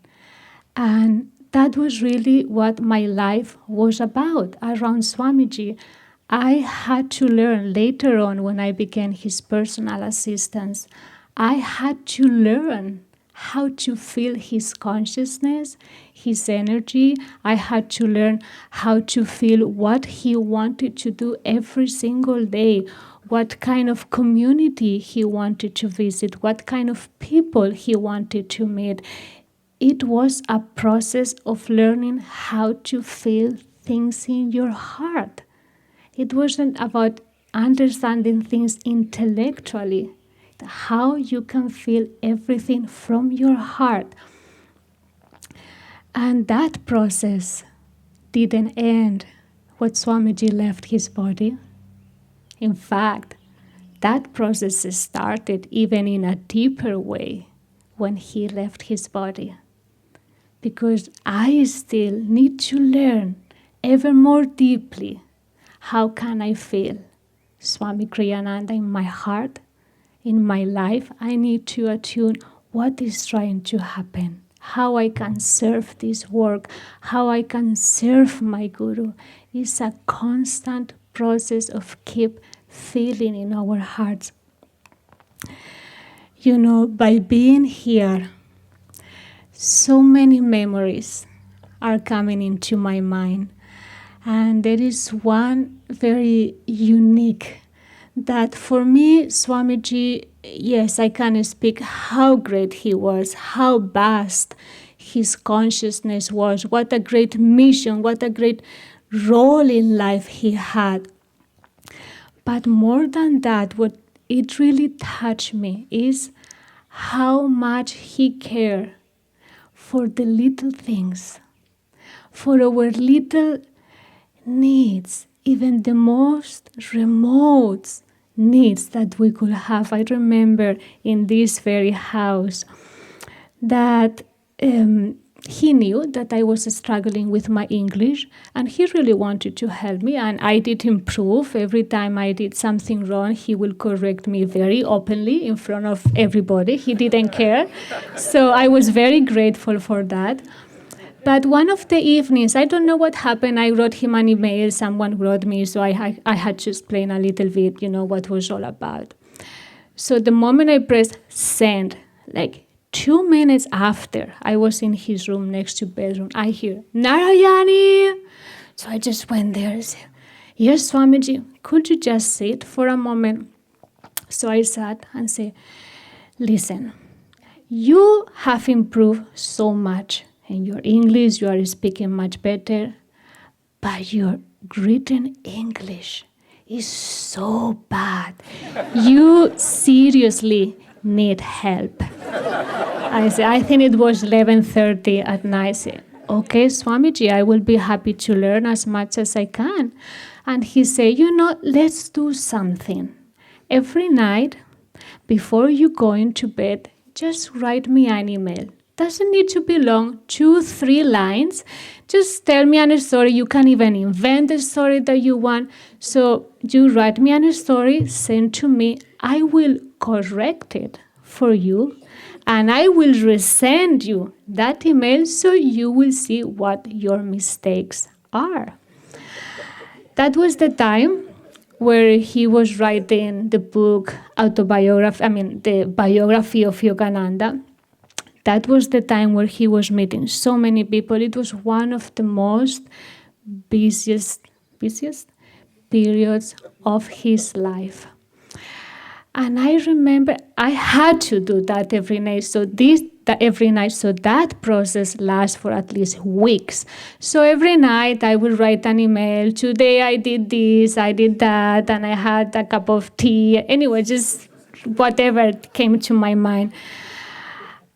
And that was really what my life was about around Swamiji. I had to learn later on when I became his personal assistant. I had to learn how to feel his consciousness, his energy. I had to learn how to feel what he wanted to do every single day, what kind of community he wanted to visit, what kind of people he wanted to meet. It was a process of learning how to feel things in your heart. It wasn't about understanding things intellectually, how you can feel everything from your heart. And that process didn't end when Swamiji left his body. In fact, that process started even in a deeper way when he left his body. Because I still need to learn ever more deeply, how can I feel Swami Kriyananda in my heart, in my life? I need to attune what is trying to happen, how I can serve this work, how I can serve my Guru. It's a constant process of keep feeling in our hearts. You know, by being here, so many memories are coming into my mind. And there is one very unique that for me, Swamiji, yes, I can speak how great he was, how vast his consciousness was, what a great mission, what a great role in life he had. But more than that, what it really touched me is how much he cared for the little things, for our little needs, even the most remote needs that we could have. I remember in this very house that he knew that I was struggling with my English, and he really wanted to help me, and I did improve. Every time I did something wrong, he will correct me very openly in front of everybody. He didn't care. So I was very grateful for that. But one of the evenings, I don't know what happened. I wrote him an email, someone wrote me, so I had to explain a little bit, what was all about. So the moment I pressed send, like 2 minutes after, I was in his room next to bedroom, I hear, Narayani! So I just went there and said, yes, Swamiji, could you just sit for a moment? So I sat and said, listen, you have improved so much. In your English, you are speaking much better, but your written English is so bad. You seriously need help. I said, I think it was 11:30 at night. I said, okay, Swamiji, I will be happy to learn as much as I can. And he said, let's do something. Every night, before you go into bed, just write me an email. Doesn't need to be long, 2-3 lines. Just tell me a story. You can even invent the story that you want. So you write me a story, send to me. I will correct it for you, and I will resend you that email so you will see what your mistakes are. That was the time where he was writing the book the biography of Yogananda. That was the time where he was meeting so many people. It was one of the most busiest periods of his life. And I remember I had to do that every night. So that process lasts for at least weeks. So every night I would write an email. Today I did this, I did that, and I had a cup of tea. Anyway, just whatever came to my mind.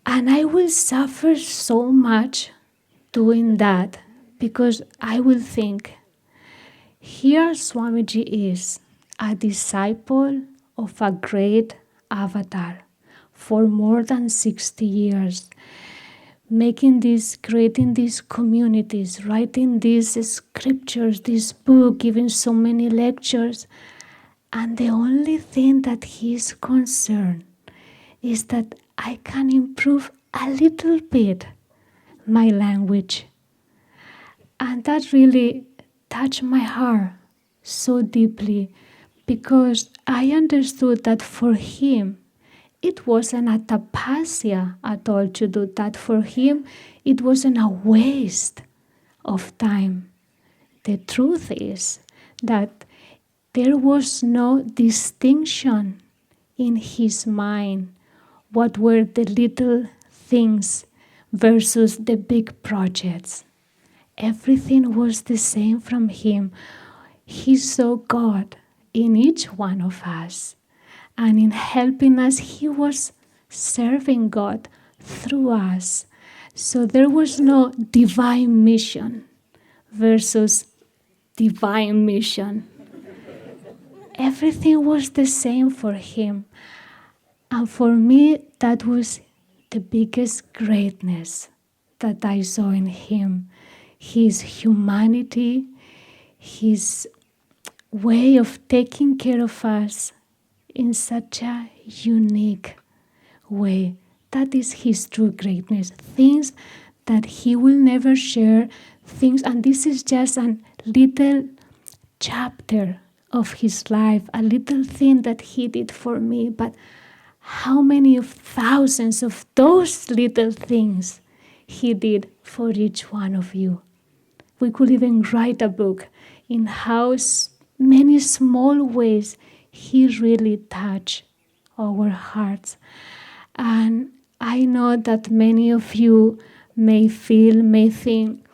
And I will suffer so much doing that because I will think, here Swamiji is, a disciple of a great avatar for more than 60 years, creating these communities, writing these scriptures, this book, giving so many lectures. And the only thing that he is concerned is that I can improve a little bit my language. And that really touched my heart so deeply because I understood that for him, it wasn't a tapasya at all to do that. For him, it wasn't a waste of time. The truth is that there was no distinction in his mind. What were the little things versus the big projects? Everything was the same from him. He saw God in each one of us. And in helping us, he was serving God through us. So there was no divine mission versus divine mission. Everything was the same for him. And for me, that was the biggest greatness that I saw in him. His humanity, his way of taking care of us in such a unique way. That is his true greatness. Things that he will never share, things, and this is just a little chapter of his life, a little thing that he did for me, but how many of thousands of those little things he did for each one of you. We could even write a book in how many small ways he really touched our hearts. And I know that many of you may think,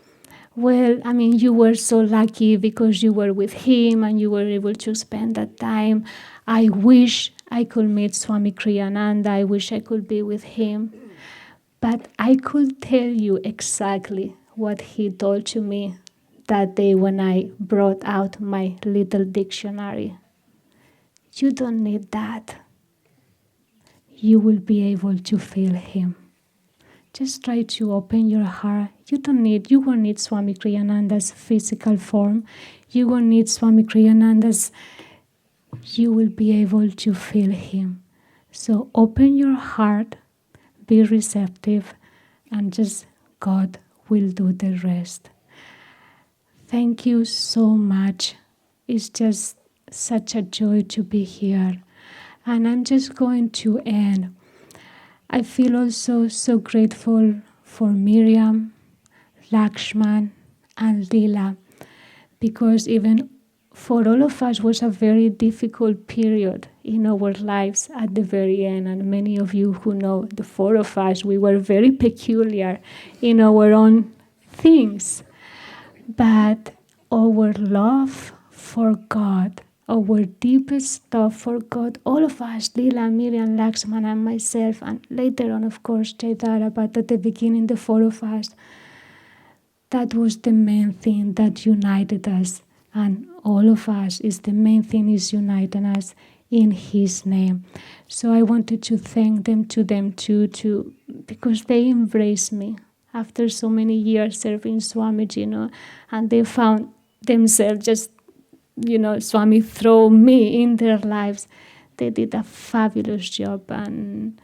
well, I mean, you were so lucky because you were with him and you were able to spend that time. I wish I could meet Swami Kriyananda. I wish I could be with him. But I could tell you exactly what he told to me that day when I brought out my little dictionary. You don't need that. You will be able to feel him. Just try to open your heart. You won't need Swami Kriyananda's physical form. You won't need Swami Kriyananda's. You will be able to feel him. So open your heart, be receptive, and just God will do the rest. Thank you so much. It's just such a joy to be here. And I'm just going to end. I feel also so grateful for Miriam, Lakshman, and Leela, because even for all of us was a very difficult period in our lives at the very end. And many of you who know the four of us, we were very peculiar in our own things. But our love for God, our deepest love for God, all of us, Leela, Miriam, Lakshman, and myself, and later on, of course, Chaitara, but at the beginning, the four of us, that was the main thing that united us. And all of us, is the main thing is uniting us in His name. So I wanted to thank them too, because they embraced me after so many years serving Swamiji, and they found themselves just, Swami throw me in their lives. They did a fabulous job, and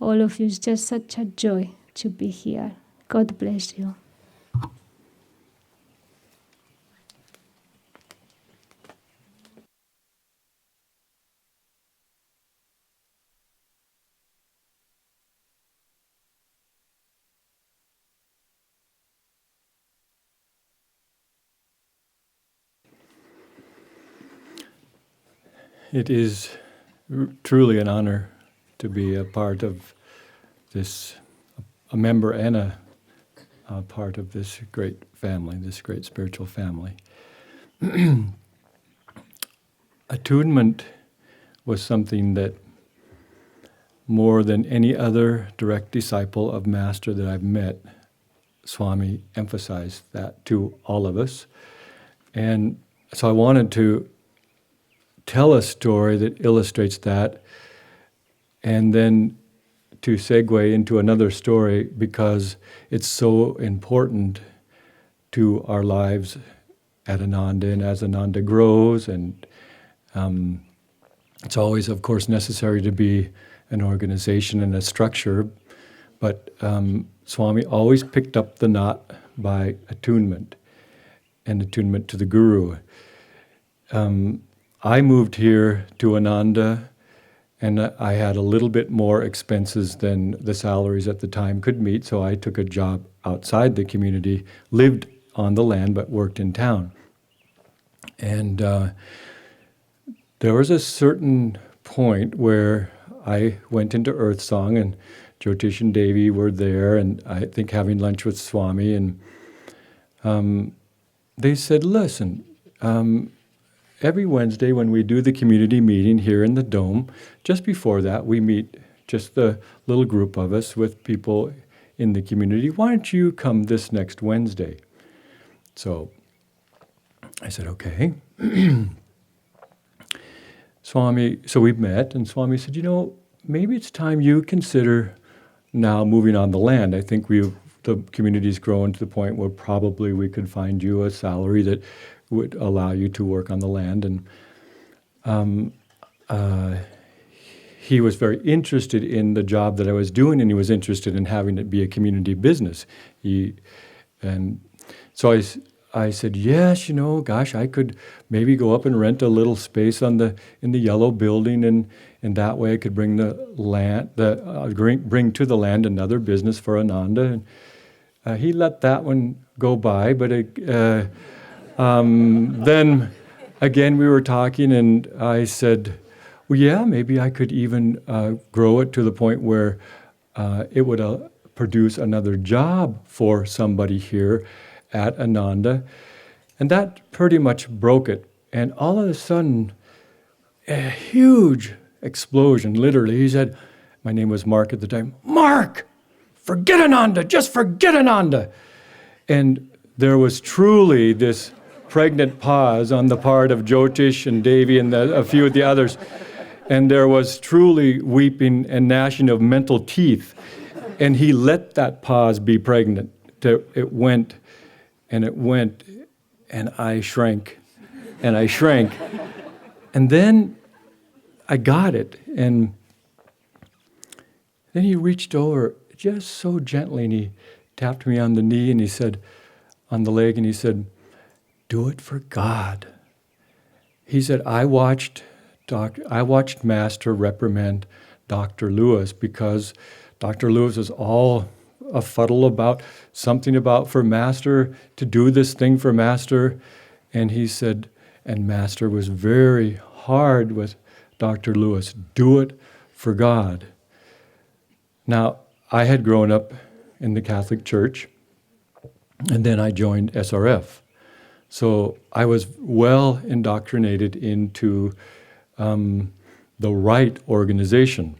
all of you, it's just such a joy to be here. God bless you. It is truly an honor to be a part of this, a member and a part of this great family, this great spiritual family. Attunement was something that more than any other direct disciple of Master that I've met, Swami emphasized that to all of us. And so I wanted to tell a story that illustrates that, and then to segue into another story because it's so important to our lives at Ananda and as Ananda grows. And it's always, of course, necessary to be an organization and a structure, but Swami always picked up the knot by attunement and attunement to the Guru. I moved here to Ananda, and I had a little bit more expenses than the salaries at the time could meet, so I took a job outside the community, lived on the land, but worked in town. And there was a certain point where I went into Earth Song, and Jyotish and Devi were there, and I think having lunch with Swami, and they said, listen, every Wednesday when we do the community meeting here in the Dome, just before that we meet just the little group of us with people in the community. Why don't you come this next Wednesday? So I said, okay. Swami, so we met, and Swami said, maybe it's time you consider now moving on the land. I think the community's grown to the point where probably we could find you a salary that would allow you to work on the land. And he was very interested in the job that I was doing, and he was interested in having it be a community business. And so I said, yes, gosh, I could maybe go up and rent a little space in the yellow building, and that way I could bring the land, bring to the land another business for Ananda. And he let that one go by, but then again we were talking, and I said, well, yeah, maybe I could even grow it to the point where it would produce another job for somebody here at Ananda. And that pretty much broke it. And all of a sudden, a huge explosion, literally. He said, my name was Mark at the time, Mark, forget Ananda, just forget Ananda. And there was truly this pregnant pause on the part of Jyotish and Devi and a few of the others. And there was truly weeping and gnashing of mental teeth. And he let that pause be pregnant. It went, and I shrank, and I shrank. And then I got it. And then he reached over just so gently, and he tapped me on the knee, and he said, on the leg, and he said, do it for God. He said, I watched Master reprimand Dr. Lewis because Dr. Lewis was all a fuddle about something about for Master, to do this thing for Master. And he said, and Master was very hard with Dr. Lewis, do it for God. Now, I had grown up in the Catholic Church, and then I joined SRF. So I was well indoctrinated into the right organization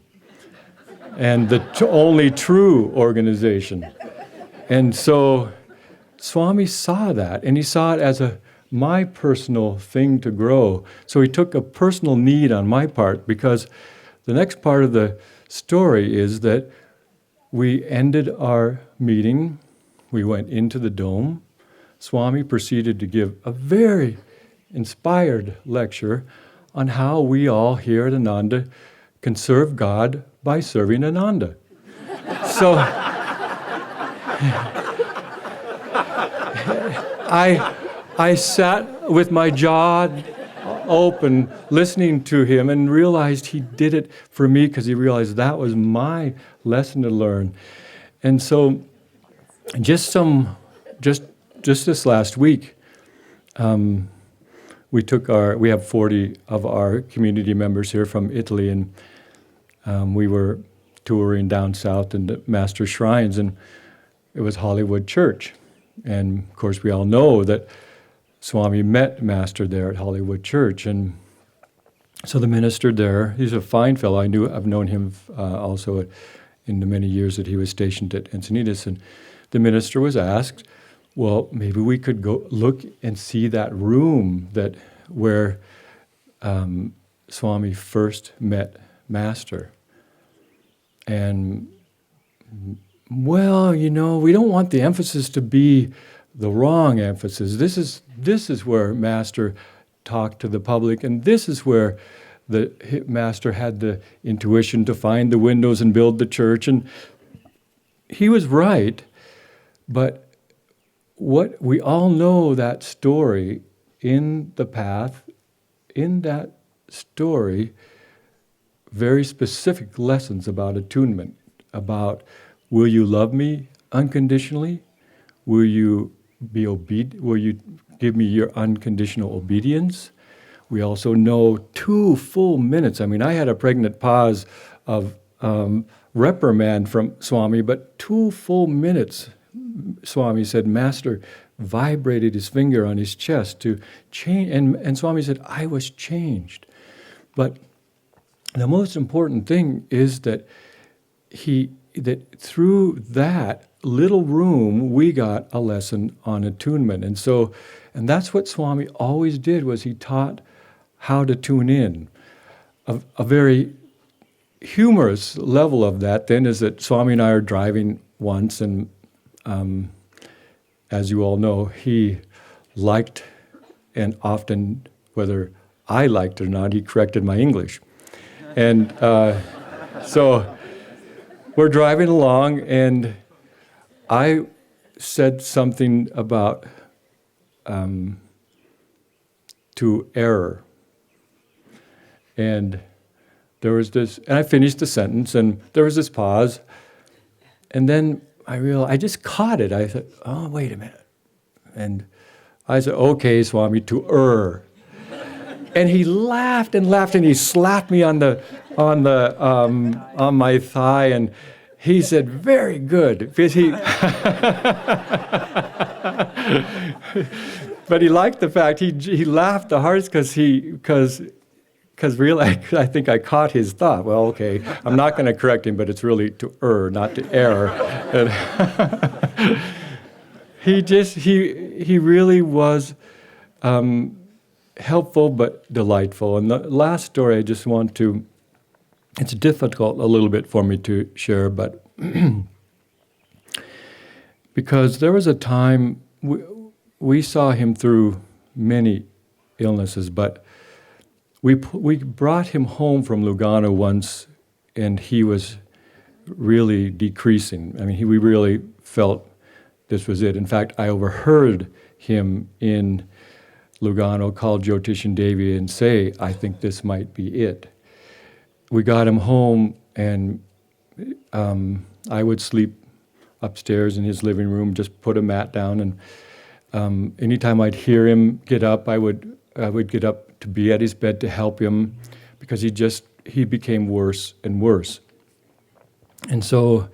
and the only true organization. And so Swami saw that, and he saw it as my personal thing to grow. So he took a personal need on my part, because the next part of the story is that we ended our meeting, we went into the dome. Swami proceeded to give a very inspired lecture on how we all here at Ananda can serve God by serving Ananda. So I sat with my jaw open listening to him and realized he did it for me because he realized that was my lesson to learn. And so just this last week, we have 40 of our community members here from Italy, and we were touring down south in the Master Shrines, and it was Hollywood Church. And of course, we all know that Swami met Master there at Hollywood Church. And so the minister there, he's a fine fellow. I've known him also in the many years that he was stationed at Encinitas. And the minister was asked, well, maybe we could go look and see that room where Swami first met Master. And, well, we don't want the emphasis to be the wrong emphasis. This is where Master talked to the public, and this is where the Master had the intuition to find the windows and build the church. And he was right, but what we all know that story in the path, in that story, very specific lessons about attunement, about will you love me unconditionally? Will you be obedient? Will you give me your unconditional obedience? We also know 2 full minutes. I mean, I had a pregnant pause of reprimand from Swami, but 2 full minutes, Swami said, Master vibrated his finger on his chest to change, and Swami said, I was changed. But the most important thing is that through that little room, we got a lesson on attunement. And that's what Swami always did, was he taught how to tune in. A very humorous level of that then is that Swami and I are driving once, and as you all know, he liked and often, whether I liked it or not, he corrected my English. And so we're driving along, and I said something about to error. And there was this, and I finished the sentence, and there was this pause, and then I realized, I just caught it. I said, oh, wait a minute. And I said, okay, Swami, to err. And he laughed and laughed, and he slapped me on my thigh, and he said, very good. Because he but he liked the fact, he laughed the hardest because really, I think I caught his thought. Well, okay, I'm not going to correct him, but it's really to err, not to err. And he really was helpful but delightful. And the last story I just want to, it's difficult a little bit for me to share, but because there was a time we saw him through many illnesses, but we brought him home from Lugano once, and he was really decreasing. I mean, we really felt this was it. In fact, I overheard him in Lugano call Jyotishan Devi and say, I think this might be it. We got him home, and I would sleep upstairs in his living room, just put a mat down, and anytime I'd hear him get up, I would get up to be at his bed to help him, because he became worse and worse. And so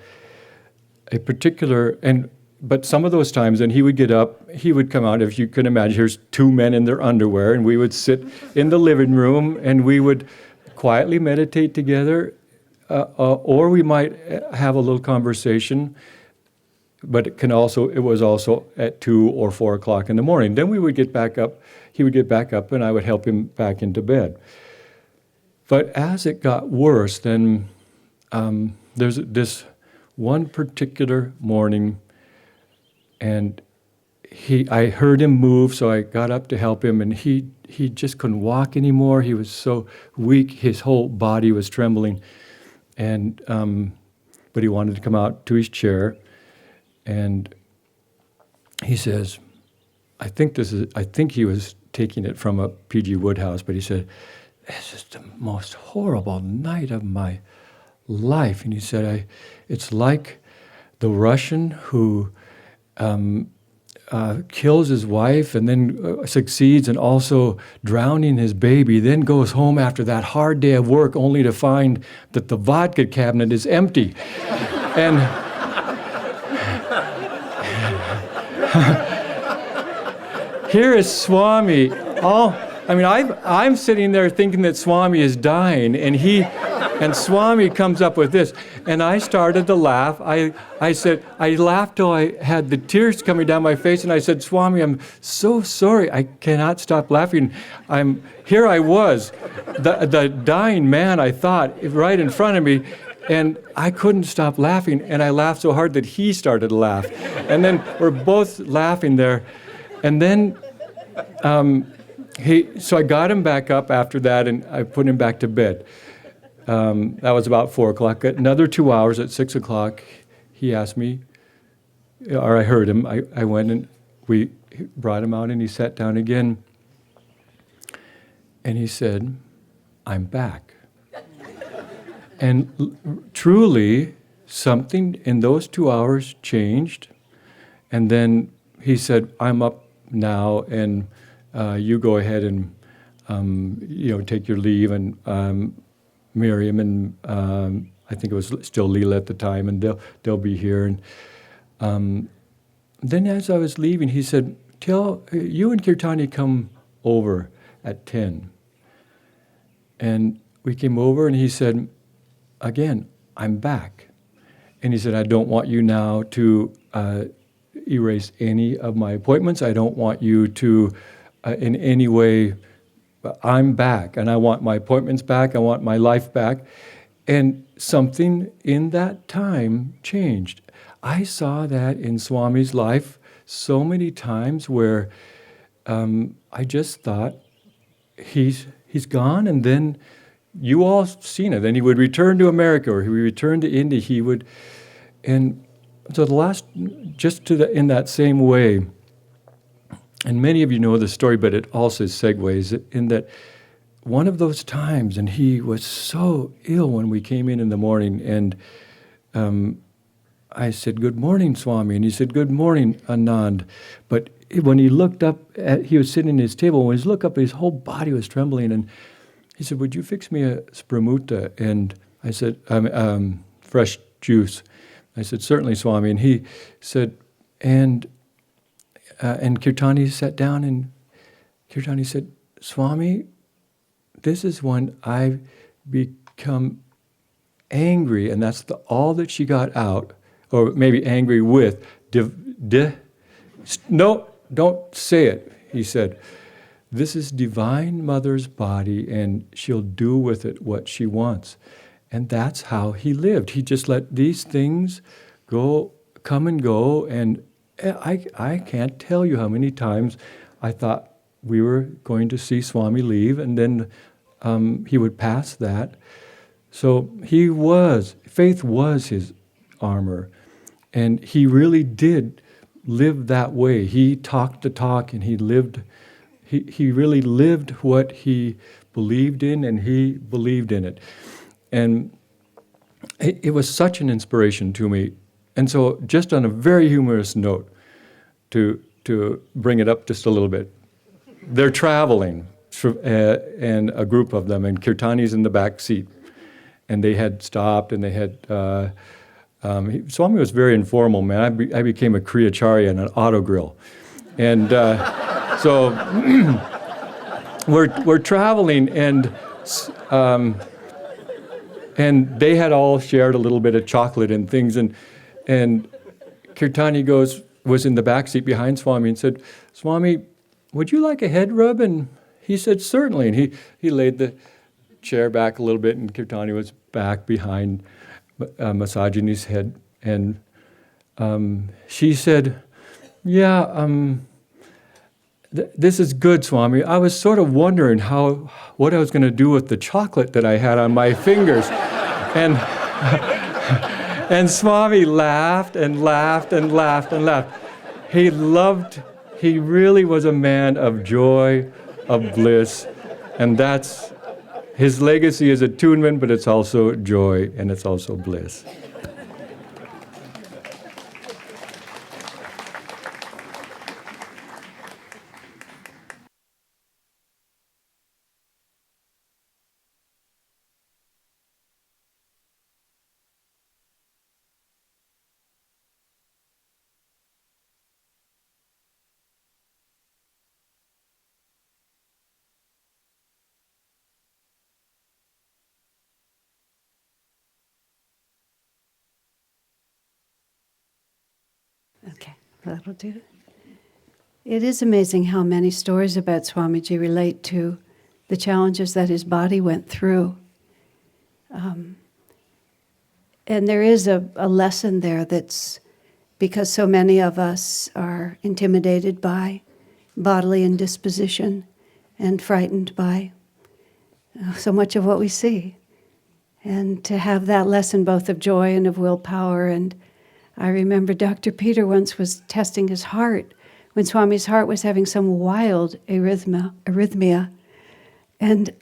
but some of those times, and he would get up, he would come out, if you can imagine, here's two men in their underwear, and we would sit in the living room, and we would quietly meditate together, or we might have a little conversation, but it was also at 2 or 4 o'clock in the morning. Then we would get back up, he would get back up, and I would help him back into bed. But as it got worse, then there's this one particular morning, and I heard him move, so I got up to help him, and he just couldn't walk anymore. He was so weak, his whole body was trembling, and but he wanted to come out to his chair, and he says, I think he was taking it from a P.G. Woodhouse, but he said, this is the most horrible night of my life. And he said, it's like the Russian who kills his wife and then succeeds in also drowning his baby, then goes home after that hard day of work only to find that the vodka cabinet is empty. And here is Swami. I'm sitting there thinking that Swami is dying, and Swami comes up with this, and I started to laugh. I laughed till I had the tears coming down my face, and I said, Swami, I'm so sorry. I cannot stop laughing. Here I was, the dying man, I thought, right in front of me, and I couldn't stop laughing, and I laughed so hard that he started to laugh. And then we're both laughing there, and then so I got him back up after that, and I put him back to bed. That was about 4 o'clock. Another 2 hours at 6 o'clock, he asked me, or I heard him. I went and we brought him out, and he sat down again. And he said, I'm back. And truly, something in those 2 hours changed. And then he said, I'm up now, and you go ahead and take your leave, and Miriam and I think it was still Leela at the time, and they'll be here. And then as I was leaving, he said, "Tell you and Kirtani come over at 10." And we came over, and he said, "Again, I'm back." And he said, "I don't want you now to erase any of my appointments. I don't want you to in any way, I'm back, and I want my appointments back. I want my life back." And something in that time changed. I saw that in Swami's life so many times where I just thought, he's gone, and then you all seen it. Then he would return to America, or he would return to India. He would, and so the last, in that same way, and many of you know the story, but it also segues in that one of those times, and he was so ill when we came in the morning, and I said, "Good morning, Swami," and he said, "Good morning, Anand," but when he looked up, he was sitting at his table. When he looked up, his whole body was trembling, and he said, "Would you fix me a spramuta?" And I said, "Fresh juice." I said, "Certainly, Swami." And he said, and Kirtani sat down, and Kirtani said, "Swami, this is when I've become angry," and that's all that she got out, or maybe angry with. No, don't say it, he said. "This is Divine Mother's body, and she'll do with it what she wants." And that's how he lived. He just let these things come and go, and I can't tell you how many times I thought we were going to see Swami leave, and then he would pass that. So faith was his armor, and he really did live that way. He talked the talk, and he really lived what he believed in, and he believed in it. And it was such an inspiration to me. And so just on a very humorous note, to bring it up just a little bit, they're traveling, and a group of them, and Kirtani's in the back seat. And they had stopped, and they had, Swami was very informal, man. I became a Kriyacharya and an auto grill. And so we're traveling, and they had all shared a little bit of chocolate and things, and Kirtani was in the back seat behind Swami and said, "Swami, would you like a head rub?" And he said, "Certainly." And he laid the chair back a little bit, and Kirtani was back behind, massaging his head. And she said, "Yeah, this is good, Swami. I was sort of wondering what I was going to do with the chocolate that I had on my fingers." And Swami laughed and laughed and laughed and laughed. He really was a man of joy, of bliss, and that's his legacy is attunement, but it's also joy, and it's also bliss. Okay, that'll do it. It is amazing how many stories about Swamiji relate to the challenges that his body went through. And there is a lesson there that's because so many of us are intimidated by bodily indisposition and frightened by so much of what we see. And to have that lesson both of joy and of willpower. And I remember Dr. Peter once was testing his heart when Swami's heart was having some wild arrhythmia. And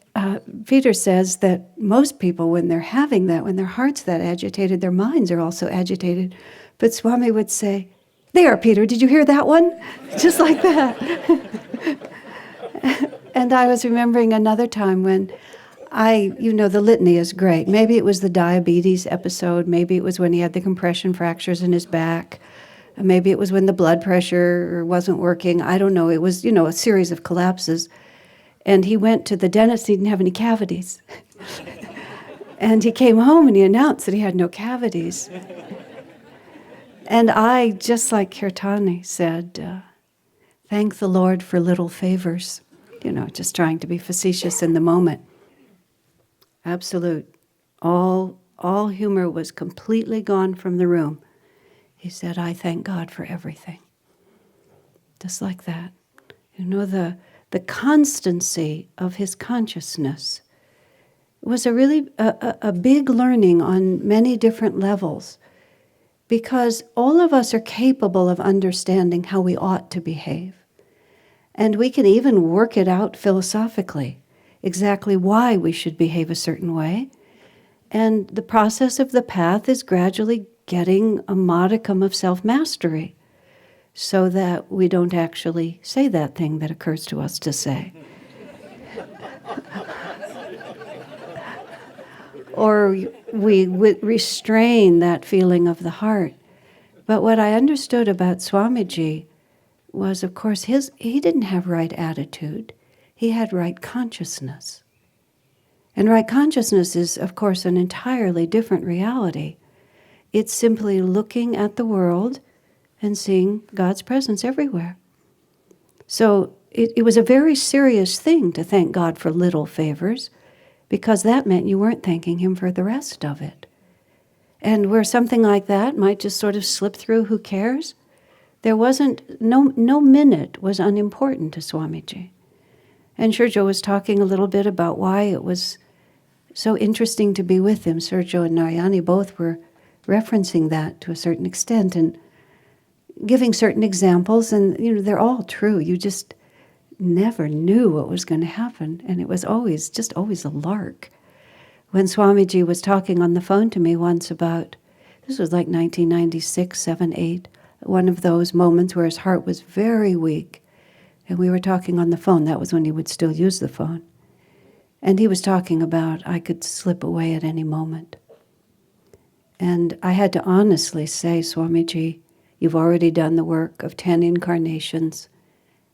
Peter says that most people, when they're having that, when their heart's that agitated, their minds are also agitated. But Swami would say, "There, Peter, did you hear that one?" Just like that. And I was remembering another time when the litany is great. Maybe it was the diabetes episode. Maybe it was when he had the compression fractures in his back. Maybe it was when the blood pressure wasn't working. I don't know. It was, a series of collapses. And he went to the dentist. He didn't have any cavities. And he came home and he announced that he had no cavities. And I, just like Kirtani, said, thank the Lord for little favors. Just trying to be facetious in the moment. Absolute. All humor was completely gone from the room. He said, I thank God for everything. Just like that. The constancy of his consciousness was a really a big learning on many different levels, because all of us are capable of understanding how we ought to behave. And we can even work it out philosophically, exactly why we should behave a certain way. And the process of the path is gradually getting a modicum of self-mastery so that we don't actually say that thing that occurs to us to say. Or we restrain that feeling of the heart. But what I understood about Swamiji was, of course, he didn't have right attitude. He had right consciousness. And right consciousness is, of course, an entirely different reality. It's simply looking at the world and seeing God's presence everywhere. So it was a very serious thing to thank God for little favors, because that meant you weren't thanking Him for the rest of it. And where something like that might just sort of slip through, who cares? There wasn't, no minute was unimportant to Swamiji. And Sergio was talking a little bit about why it was so interesting to be with him. Sergio and Narayani both were referencing that to a certain extent and giving certain examples, and they're all true. You just never knew what was going to happen, and it was always a lark. When Swamiji was talking on the phone to me once about, this was like 1996, 7, 8, one of those moments where his heart was very weak, and we were talking on the phone. That was when he would still use the phone. And he was talking about, I could slip away at any moment. And I had to honestly say, Swamiji, you've already done the work of 10 incarnations,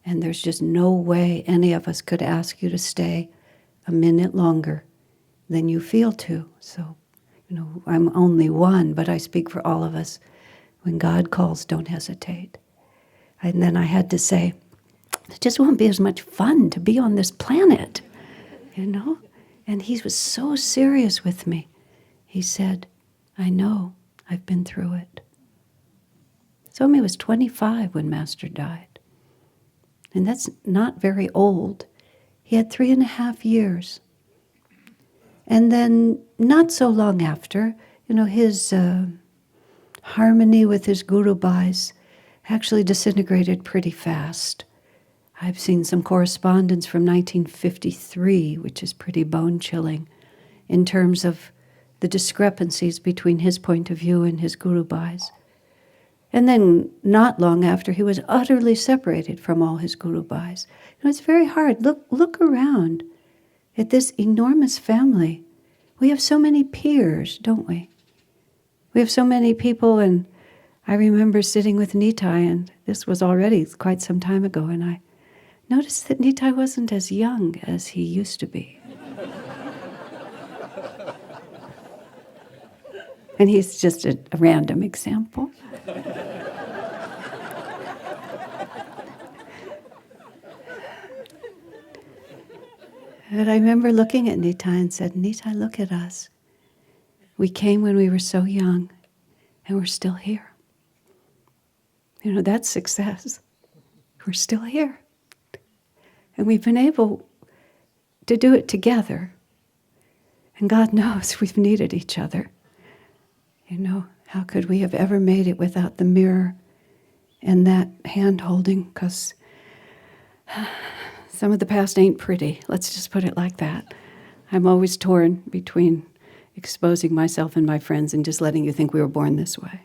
and there's just no way any of us could ask you to stay a minute longer than you feel to. So, I'm only one, but I speak for all of us. When God calls, don't hesitate. And then I had to say, it just won't be as much fun to be on this planet, And he was so serious with me. He said, I know, I've been through it. Swami was 25 when Master died. And that's not very old. He had 3.5 years. And then, not so long after, his harmony with his Guru Bhais actually disintegrated pretty fast. I've seen some correspondence from 1953, which is pretty bone-chilling, in terms of the discrepancies between his point of view and his Guru Bhais. And then, not long after, he was utterly separated from all his Guru Bhais. It's very hard. Look around at this enormous family. We have so many peers, don't we? We have so many people, and I remember sitting with Nitai, and this was already quite some time ago, and I noticed that Nitai wasn't as young as he used to be. And he's just a random example. But I remember looking at Nitai and said, Nitai, look at us. We came when we were so young, and we're still here. That's success. We're still here. And we've been able to do it together. And God knows we've needed each other. How could we have ever made it without the mirror and that hand-holding? Because some of the past ain't pretty. Let's just put it like that. I'm always torn between exposing myself and my friends and just letting you think we were born this way.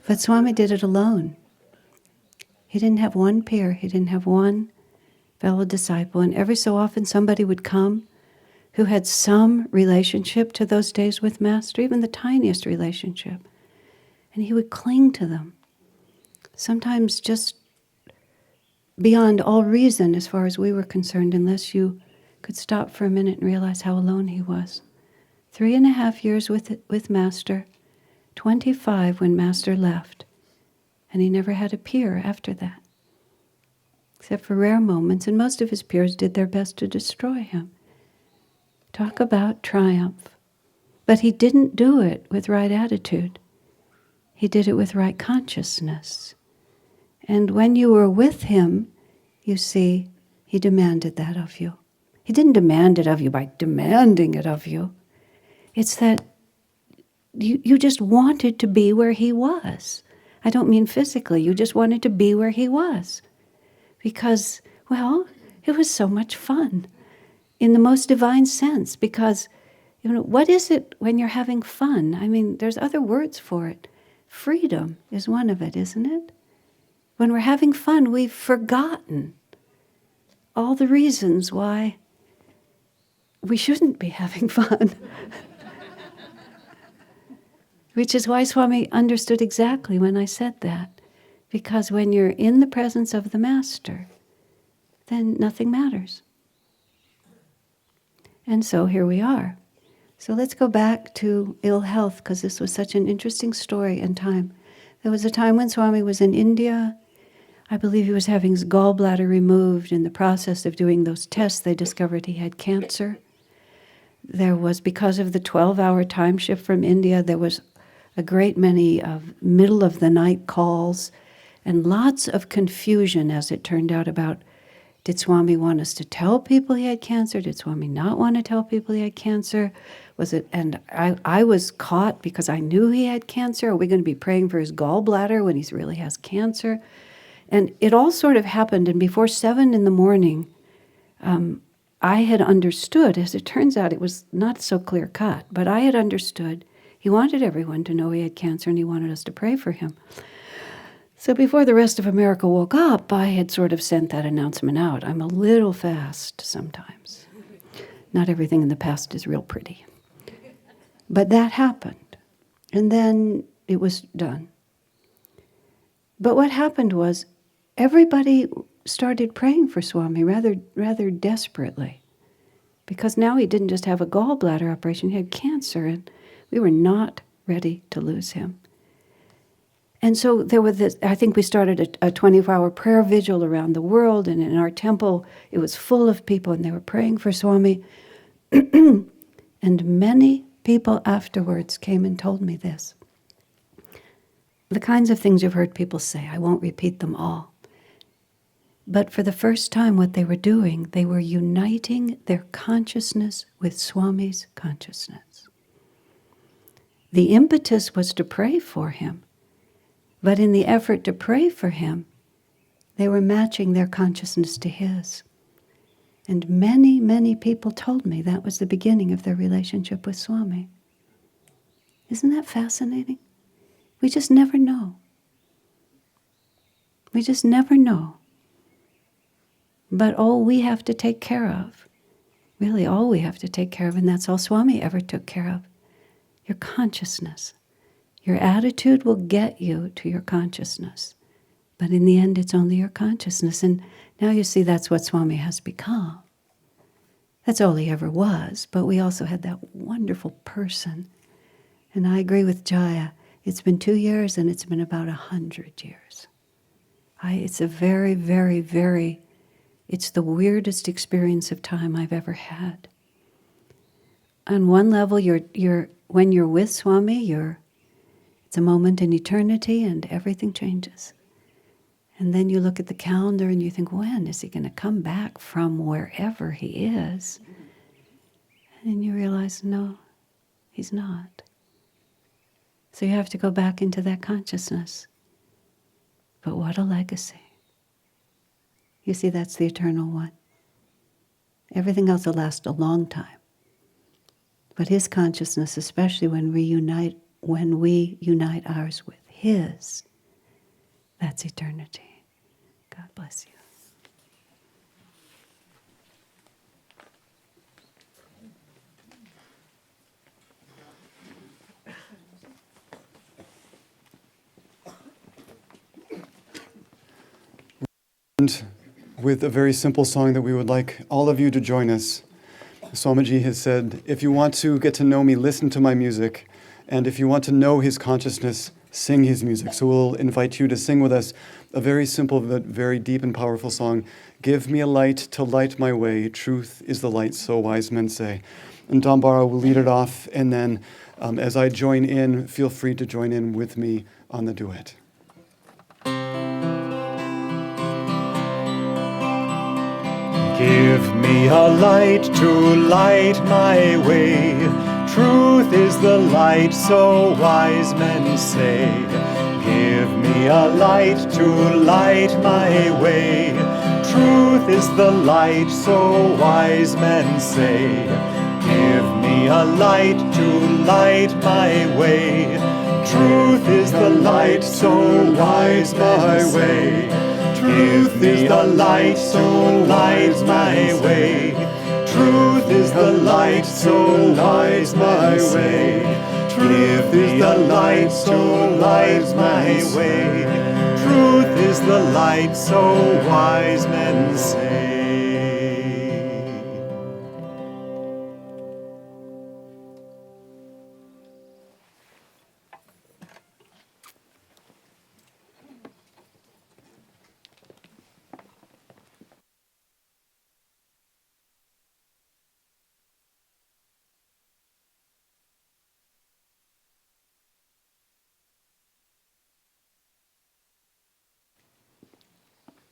But Swami did it alone. He didn't have one peer. He didn't have one fellow disciple. And every so often somebody would come who had some relationship to those days with Master, even the tiniest relationship. And he would cling to them. Sometimes just beyond all reason as far as we were concerned, unless you could stop for a minute and realize how alone he was. 3.5 years with Master, 25 when Master left. And he never had a peer after that. Except for rare moments, and most of his peers did their best to destroy him. Talk about triumph. But he didn't do it with right attitude. He did it with right consciousness. And when you were with him, you see, he demanded that of you. He didn't demand it of you by demanding it of you. It's that you just wanted to be where he was. I don't mean physically. You just wanted to be where he was. Because, well, it was so much fun in the most divine sense. Because, what is it when you're having fun? I mean, there's other words for it. Freedom is one of it, isn't it? When we're having fun, we've forgotten all the reasons why we shouldn't be having fun. Which is why Swami understood exactly when I said that. Because when you're in the presence of the Master, then nothing matters. And so here we are. So let's go back to ill health, because this was such an interesting story and time. There was a time when Swami was in India. I believe he was having his gallbladder removed. In the process of doing those tests, they discovered he had cancer. There was, because of the 12-hour time shift from India, there was a great many middle-of-the-night calls and lots of confusion, as it turned out, about did Swami want us to tell people he had cancer? Did Swami not want to tell people he had cancer? Was it? And I was caught because I knew he had cancer. Are we going to be praying for his gallbladder when he really has cancer? And it all sort of happened, and before 7 a.m, I had understood. As it turns out, it was not so clear-cut, but I had understood. He wanted everyone to know he had cancer, and he wanted us to pray for him. So before the rest of America woke up, I had sort of sent that announcement out. I'm a little fast sometimes. Not everything in the past is real pretty. But that happened, and then it was done. But what happened was everybody started praying for Swami rather desperately, because now he didn't just have a gallbladder operation, he had cancer, and we were not ready to lose him. And so there was this, I think we started a 24-hour prayer vigil around the world, and in our temple it was full of people, and they were praying for Swami. And many people afterwards came and told me this. The kinds of things you've heard people say, I won't repeat them all. But for the first time, what they were doing, they were uniting their consciousness with Swami's consciousness. The impetus was to pray for him, but in the effort to pray for him, they were matching their consciousness to his. And many, many people told me that was the beginning of their relationship with Swami. Isn't that fascinating? We just never know. We just never know. But all we have to take care of, really all we have to take care of, and that's all Swami ever took care of, your consciousness. Your attitude will get you to your consciousness. But in the end, it's only your consciousness. And now you see that's what Swami has become. That's all he ever was. But we also had that wonderful person. And I agree with Jaya. It's been 2 years, and it's been about 100 years. It's a very, very, very, it's the weirdest experience of time I've ever had. On one level, when you're with Swami, it's a moment in eternity, and everything changes. And then you look at the calendar and you think, when is he going to come back from wherever he is? And you realize, no, he's not. So you have to go back into that consciousness. But what a legacy. You see, that's the eternal one. Everything else will last a long time. But his consciousness, especially when we unite ours with his, that's eternity. God bless you. And with a very simple song that we would like all of you to join us. Swamiji has said, if you want to get to know me, listen to my music. And if you want to know his consciousness, sing his music. So we'll invite you to sing with us a very simple but very deep and powerful song. Give me a light to light my way. Truth is the light, so wise men say. And Dambara will lead it off, and then as I join in, feel free to join in with me on the duet. Give me a light to light my way. Truth is the light, so wise men say. Give me a light to light my way. Truth is the light, so wise men say. Give me a light to light my way. Truth is the light, so wise my way. Truth is the light, so lights my way. Truth is the light, so lights my way. Truth is the light, so lights my way. Truth is the light, so wise men say.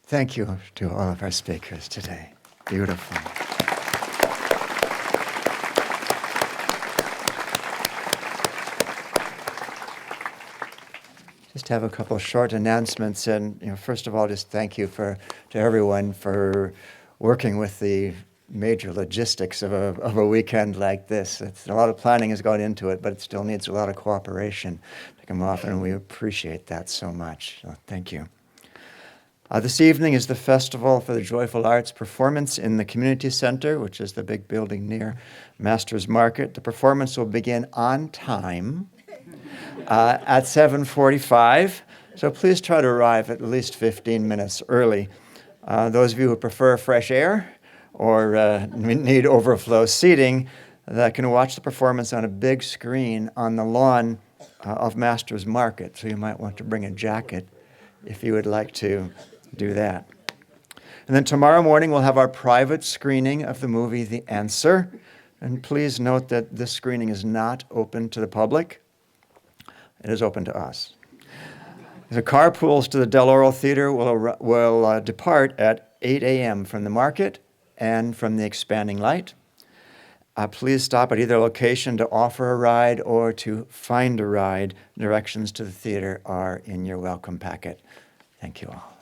Thank you to all of our speakers today. Beautiful. Just have a couple of short announcements, and first of all, just thank you to everyone for working with the major logistics of a weekend like this. A lot of planning has gone into it, but it still needs a lot of cooperation to come off, and we appreciate that so much. So thank you. This evening is the Festival for the Joyful Arts performance in the Community Center, which is the big building near Master's Market. The performance will begin on time at 7:45, so please try to arrive at least 15 minutes early. Those of you who prefer fresh air or need overflow seating that can watch the performance on a big screen on the lawn of Master's Market, so you might want to bring a jacket if you would like to do that. And then tomorrow morning we'll have our private screening of the movie The Answer. And please note that this screening is not open to the public. It is open to us. The carpools to the Del Oro Theater will depart at 8 a.m. from the market and from the expanding light. Please stop at either location to offer a ride or to find a ride. Directions to the theater are in your welcome packet. Thank you all.